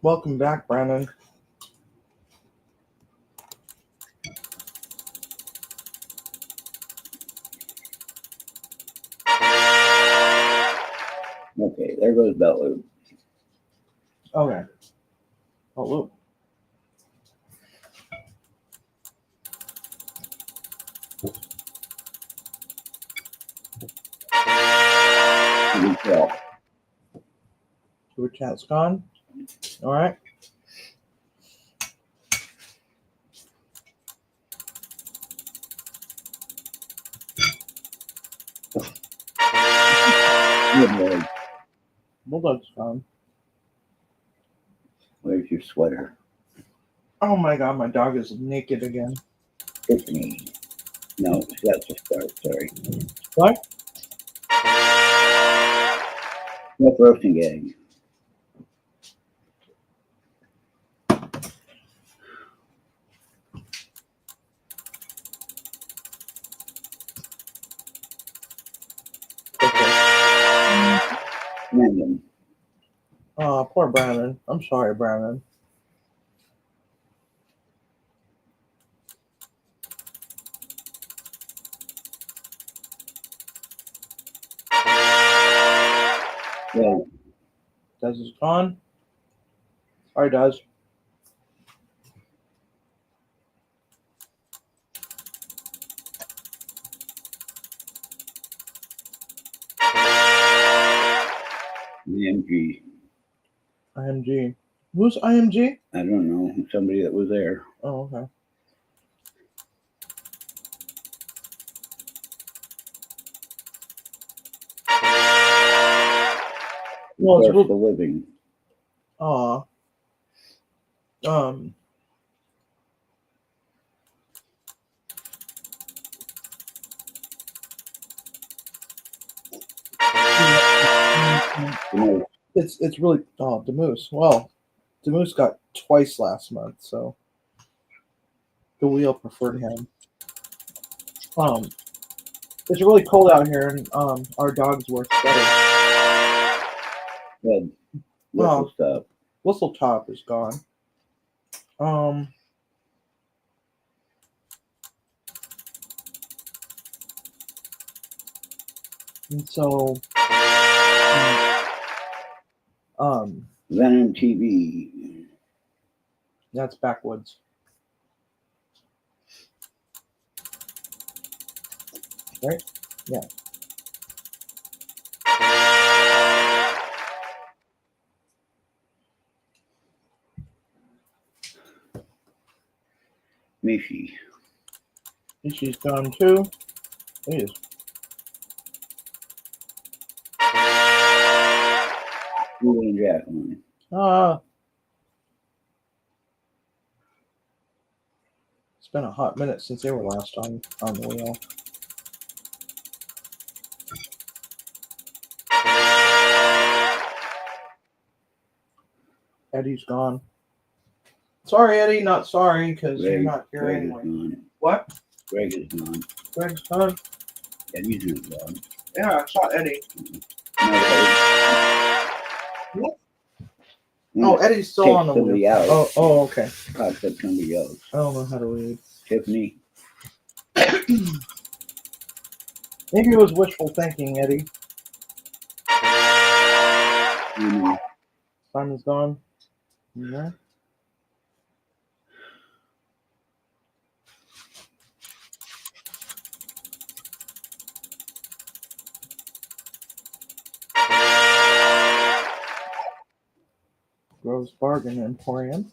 Welcome back, Brandon. Okay, there goes belt loop. Okay. Belt loop. Super chat's gone. All right. Bulldog's gone. Where's your sweater? Oh my god, my dog is naked again. Tiffany. No, that's a start. Sorry. What? No roasting egg. Random. Oh, poor Brandon. I'm sorry, Brandon. Yeah. Does is gone. Sorry, does. IMG. IMG. Who's IMG? I don't know. Somebody that was there. Oh, okay. Well, it's For the living. aw. It's really the moose. Well, the moose got twice last month, so the wheel preferred him. It's really cold out here, and our dogs work better. Good. Whistle stop. Whistle top is gone. And so Venom TV. that's backwoods. Right? Yeah. Mishi. She's gone too. Jeez. Julie and Jacqueline. It's been a hot minute since they were last on the wheel. Eddie's gone. Sorry, Eddie. Not sorry, because you're not here Greg anyway. is gone. What? Greg is gone. Greg's gone? Eddie's not gone. Yeah, I saw Eddie. No, Oh, Eddie's still on the somebody wheel. else. Oh, okay. I said somebody else. I don't know how to read. Tiffany. Maybe it was wishful thinking, Eddie. Simon's gone. Yeah. Grove's Bargain Emporium.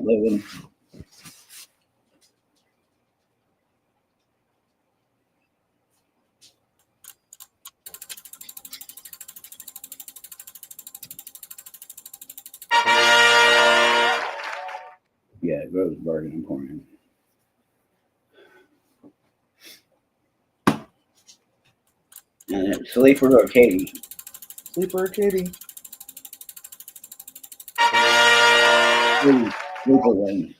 Living. Yeah, Grove's Bargain Emporium. And it's Sleeper or Katie. Sleeper or Katie? Sleeper wins.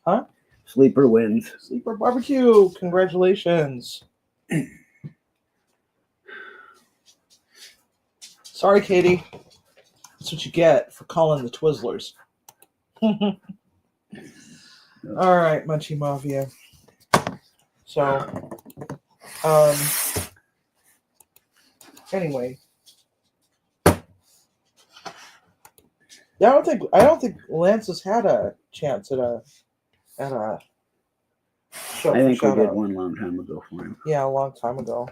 Huh? Sleeper wins. Sleeper Barbecue. Congratulations. Sorry, Katie. That's what you get for calling the Twizzlers. All right, Munchie Mafia. So, anyway, yeah, I don't think Lance has had a chance at a show. I think we did out. one long time ago for him. Yeah, a long time ago.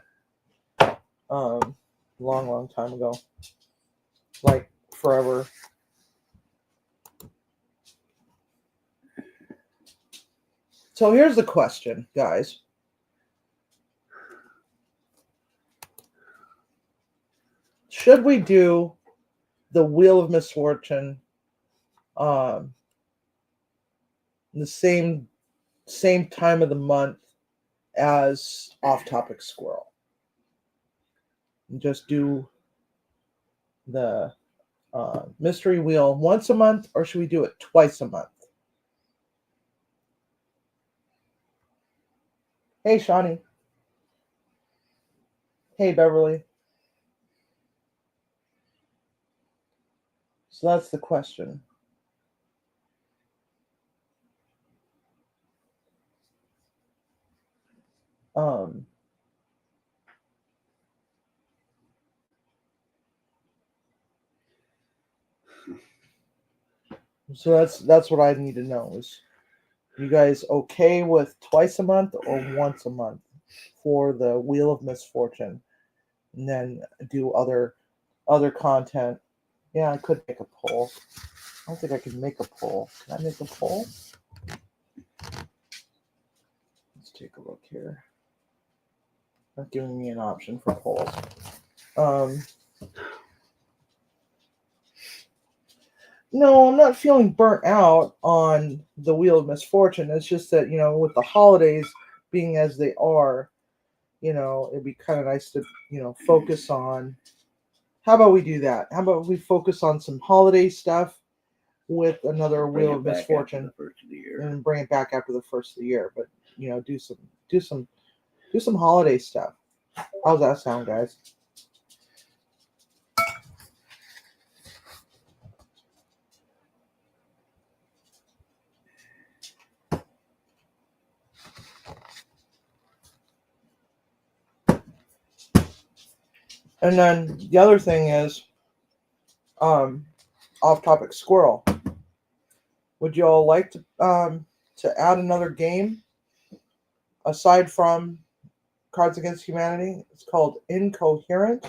Long time ago. Like forever. So here's the question, guys. Should we do the Wheel of Misfortune the same time of the month as Off-Topic Squirrel? And just do the mystery wheel once a month, or should we do it twice a month? Hey, Shawnee. Hey, Beverly. So that's the question. So that's what I need to know is, you guys okay with twice a month or once a month for the Wheel of Misfortune, and then do other content? Yeah, I could make a poll. I don't think I can make a poll. Can I make a poll? Let's take a look here. Not giving me an option for polls. No, I'm not feeling burnt out on the Wheel of Misfortune. It's just that, with the holidays being as they are, it'd be kind of nice to, focus on. How about we do that? How about we focus on some holiday stuff with another Wheel of Misfortune, and bring it back after the first of the year? But do some holiday stuff. How's that sound, guys? And then the other thing is, Off-Topic Squirrel. Would you all like to add another game aside from Cards Against Humanity? It's called Incoherent.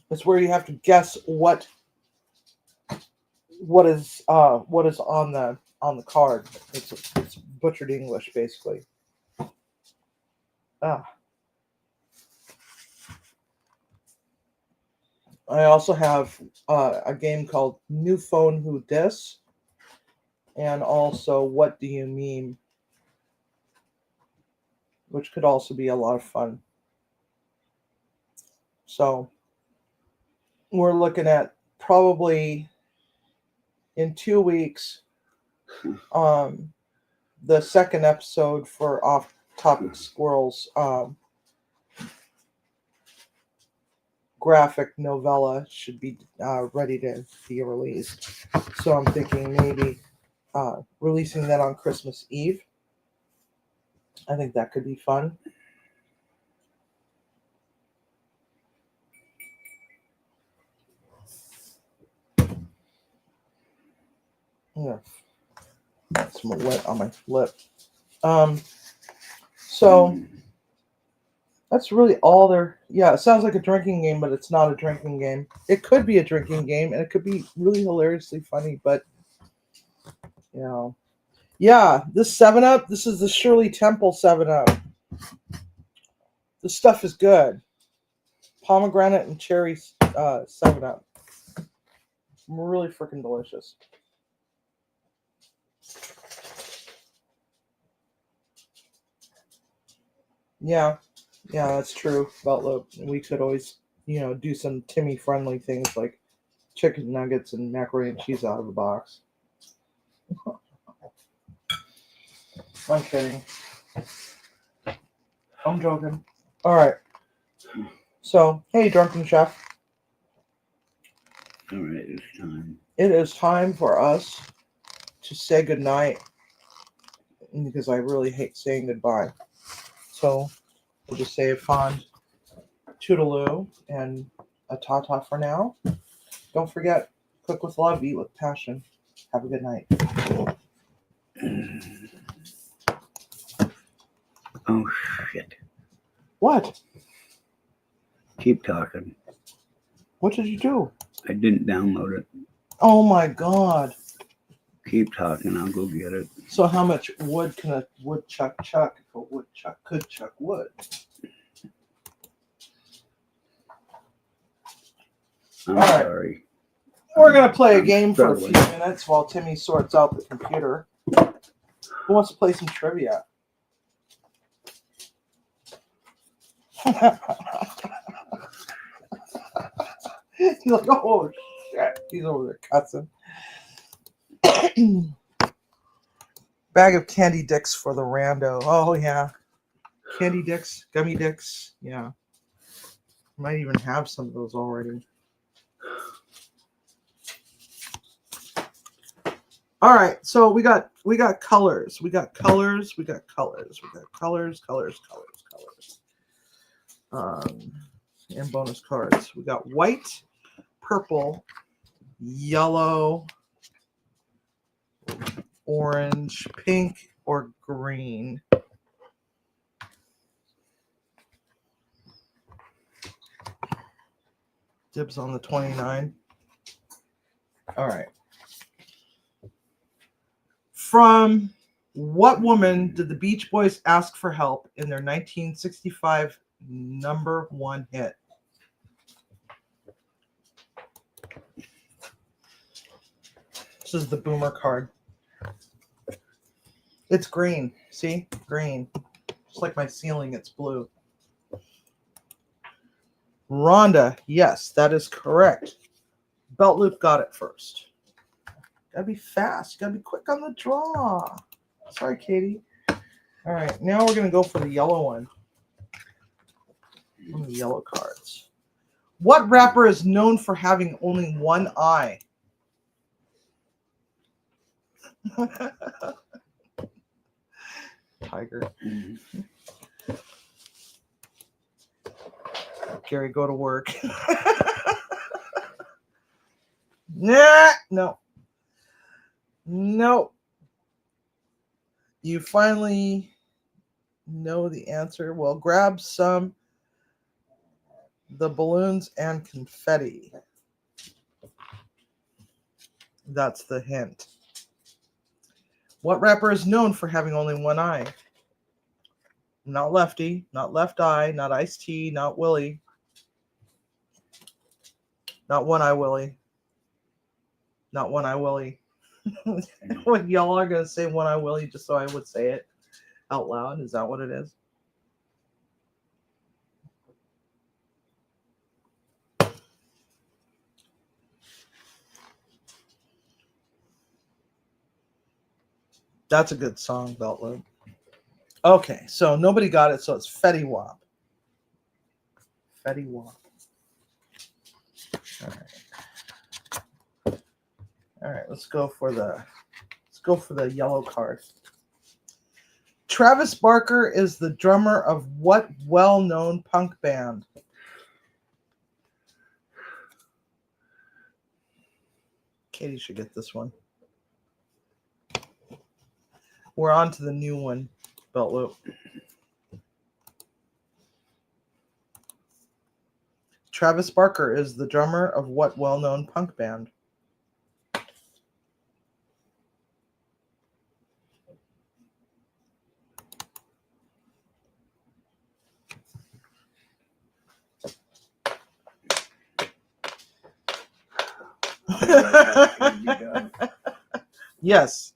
It's where you have to guess what is on the card. It's butchered English, basically. I also have a game called New Phone Who Dis, and also What Do You Meme, which could also be a lot of fun. So we're looking at probably in 2 weeks the second episode for Off Topic Squirrels graphic novella should be ready to be released. So I'm thinking maybe releasing that on Christmas Eve. I think that could be fun. Yeah, some wet on my lip. So that's really all there. Yeah, it sounds like a drinking game, but it's not a drinking game. It could be a drinking game, and it could be really hilariously funny, but you know. Yeah, this 7-Up, this is the Shirley Temple 7-Up. This stuff is good. Pomegranate and cherry 7-Up. Really freaking delicious. Yeah, that's true. About loop. We could always, do some Timmy friendly things like chicken nuggets and macaroni and cheese out of the box. I'm kidding. I'm joking. All right. So, hey, drunken chef. All right, it's time. It is time for us to say goodnight because I really hate saying goodbye. So we'll just say a fond toodaloo and a ta-ta for now. Don't forget, cook with love, eat with passion. Have a good night. Oh, shit. What? Keep talking. What did you do? I didn't download it. Oh my God. Keep talking. I'll go get it. So how much wood can a woodchuck chuck if a woodchuck could chuck wood? I'm All right. sorry. We're going to play a I'm game for a few struggling. minutes while Timmy sorts out the computer. Who wants to play some trivia? He's like, oh shit. He's over there cussing. Bag of candy dicks for the rando. Oh yeah. Candy dicks, gummy dicks. Yeah. Might even have some of those already. All right, so we got colors. We got colors. And bonus cards. We got white, purple, yellow, orange, pink, or green. Dibs on the 29. All right. From what woman did the Beach Boys ask for help in their 1965 #1 hit? This is the boomer card. It's green. See? Green. Just like my ceiling, it's blue. Rhonda. Yes, that is correct. Belt Loop got it first. Gotta be fast. Gotta be quick on the draw. Sorry, Katie. All right, now we're gonna go for the yellow one. One of the yellow cards. What rapper is known for having only one eye? Tiger. Gary, go to work. Nah, no. No. You finally know the answer. Well, grab the balloons and confetti. That's the hint. What rapper is known for having only one eye? Not Lefty, not Left Eye, not Ice-T, not Willie. Not One Eye Willie. Not One Eye Willie. What y'all are gonna say One Eye Willie just so I would say it out loud? Is that what it is? That's a good song, Belt Loop. Okay, so nobody got it, so it's Fetty Wap. Fetty Wap. All right, let's go for the yellow card. Travis Barker is the drummer of what well-known punk band? Katie should get this one. We're on to the new one, Belt Loop. Travis Barker is the drummer of what well-known punk band? Yes.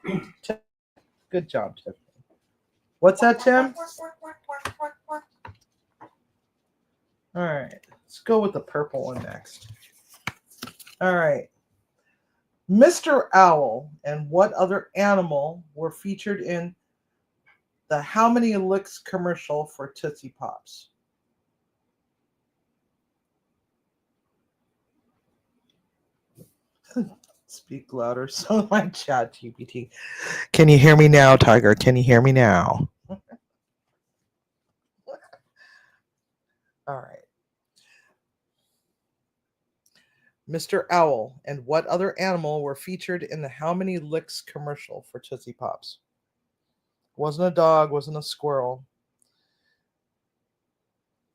Good job, Tiffany. What's that, Tim? All right. Let's go with the purple one next. All right. Mr. Owl and what other animal were featured in the How Many Licks commercial for Tootsie Pops? Speak louder so my chat GPT. Can you hear me now, Tiger? Can you hear me now? All right. Mr. Owl and what other animal were featured in the How Many Licks commercial for Tootsie Pops? Wasn't a dog, wasn't a squirrel.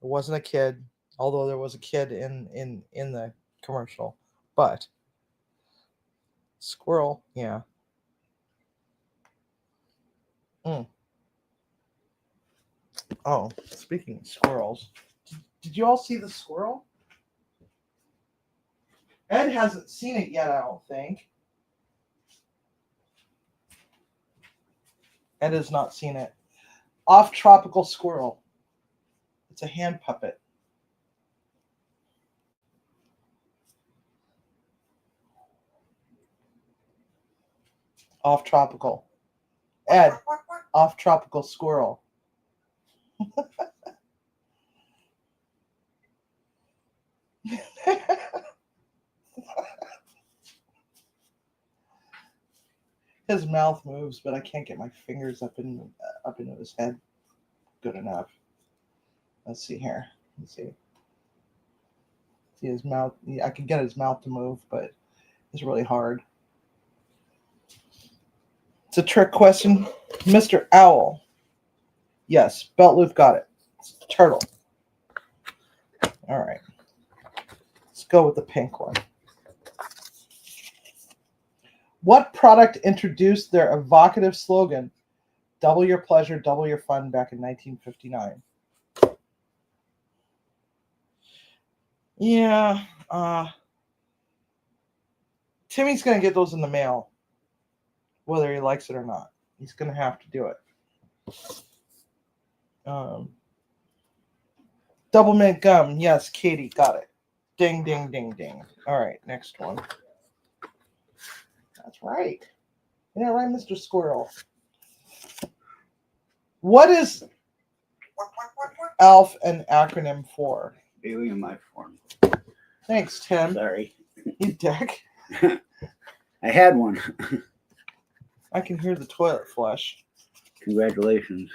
It wasn't a kid, although there was a kid in the commercial. But squirrel, yeah. Oh, speaking of squirrels, did you all see the squirrel? Ed hasn't seen it yet, I don't think. Ed has not seen it. Off Tropical Squirrel. It's a hand puppet. Off Tropical. Ed, Off Tropical Squirrel. His mouth moves, but I can't get my fingers up into his head good enough. Let's see here. Let's see. See his mouth. I can get his mouth to move, but it's really hard. It's a trick question. Mr. Owl. Yes, Belt Loop got it. It's the turtle. All right. Let's go with the pink one. What product introduced their evocative slogan, double your pleasure, double your fun, back in 1959? Yeah. Timmy's going to get those in the mail, whether he likes it or not. He's going to have to do it. Double mint gum. Yes, Katie, got it. Ding, ding, ding, ding. All right, next one. That's right. Yeah, right, Mr. Squirrel. What is ALF an acronym for? Alien life form. Thanks, Tim. Sorry. You dick. I had one. I can hear the toilet flush. Congratulations.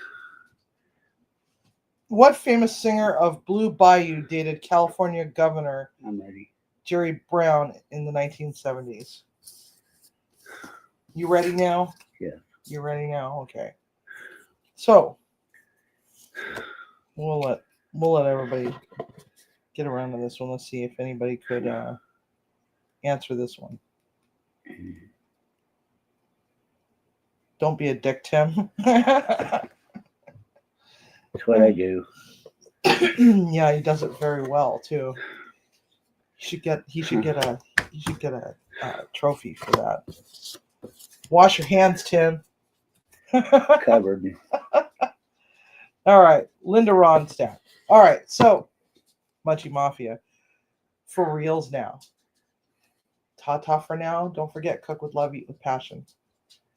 What famous singer of Blue Bayou dated California Governor I'm ready. Jerry Brown in the 1970s? You ready now? Yeah. You ready now? Okay. So we'll let everybody get around to this one. Let's see if anybody could answer this one. Don't be a dick, Tim. That's what I do. Yeah, he does it very well too. He should get a trophy for that. Wash your hands, Tim. Covered. All right, Linda Ronstadt. All right, so Munchie Mafia for reals now. Ta-ta for now. Don't forget, cook with love, eat with passion.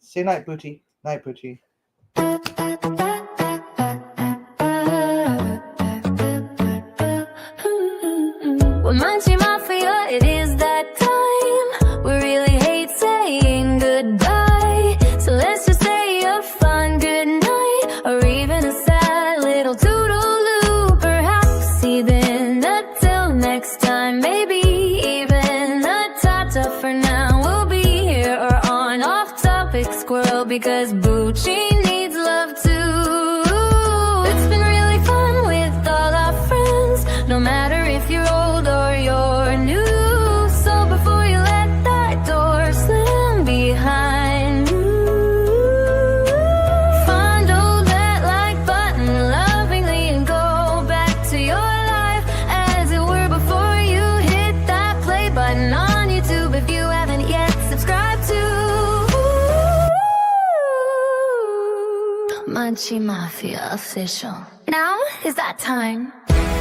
Say night, Booty. Night, Booty. Well, Munchie Mafia, it is that time. We really hate saying goodbye. So let's just say a fun good night, or even a sad little toodaloo. Perhaps even until next time, maybe even a ta-ta for now. We'll be here or on off-topic squirrel, because Bucci needs love too. It's been really fun with all our friends, no matter if you're old or you're new. So before you let that door slam behind you, fondle that like button lovingly and go back to your life as it were before you hit that play button on YouTube if you haven't yet subscribed to Munchie Mafia Official. Now is that time.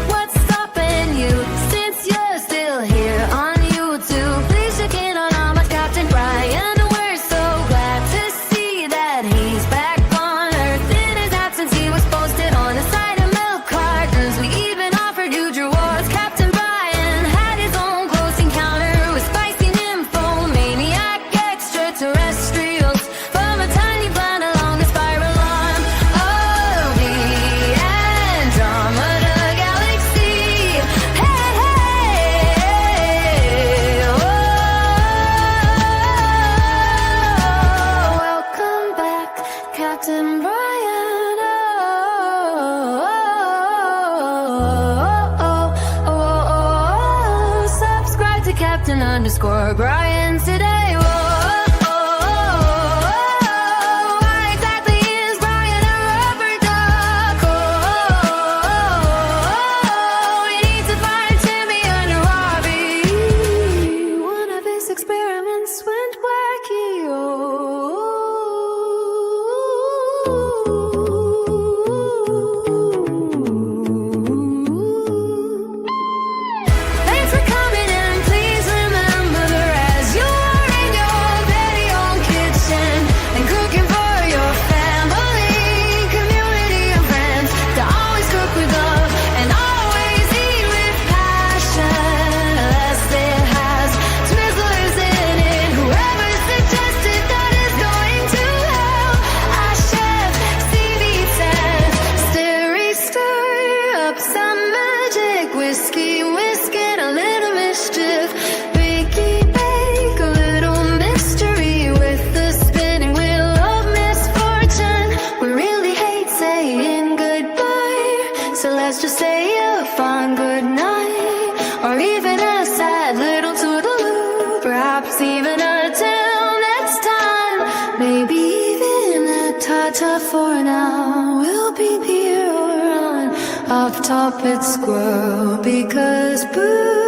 What's stopping you since you're still here on YouTube? Please check in on our Captain Brian. We're so glad to see that he's back on Earth. In his absence, he was posted on the side of milk cartons. We even offered huge rewards. Captain Brian had his own close encounter with spicy nymphomaniac extraterrestrials from a tiny planet along the spiral arm of the Andromeda Galaxy. Hey, hey, oh. Welcome back, Captain Brian. Subscribe to Captain_Brian today. Why exactly is Brian a rubber duck? We need to find Timmy under Robbie. One of his experiments went wacky. Thanks for coming, and please remember as you are in your very own kitchen and cooking for your family, community, and friends, to always cook with love and always eat with passion, unless it has Twizzlers in it. Whoever suggested that is going to hell. Our chef CV says, stir up some magic, whiskey, whisk, and a little mischief. Bakey bake a little mystery with the spinning wheel of misfortune. We really hate saying goodbye, so let's just say a fond good night, or even a sad little toodaloo. Perhaps even a till next time, maybe even a ta-ta for now. We'll be here or on off-topic squirrel, because boo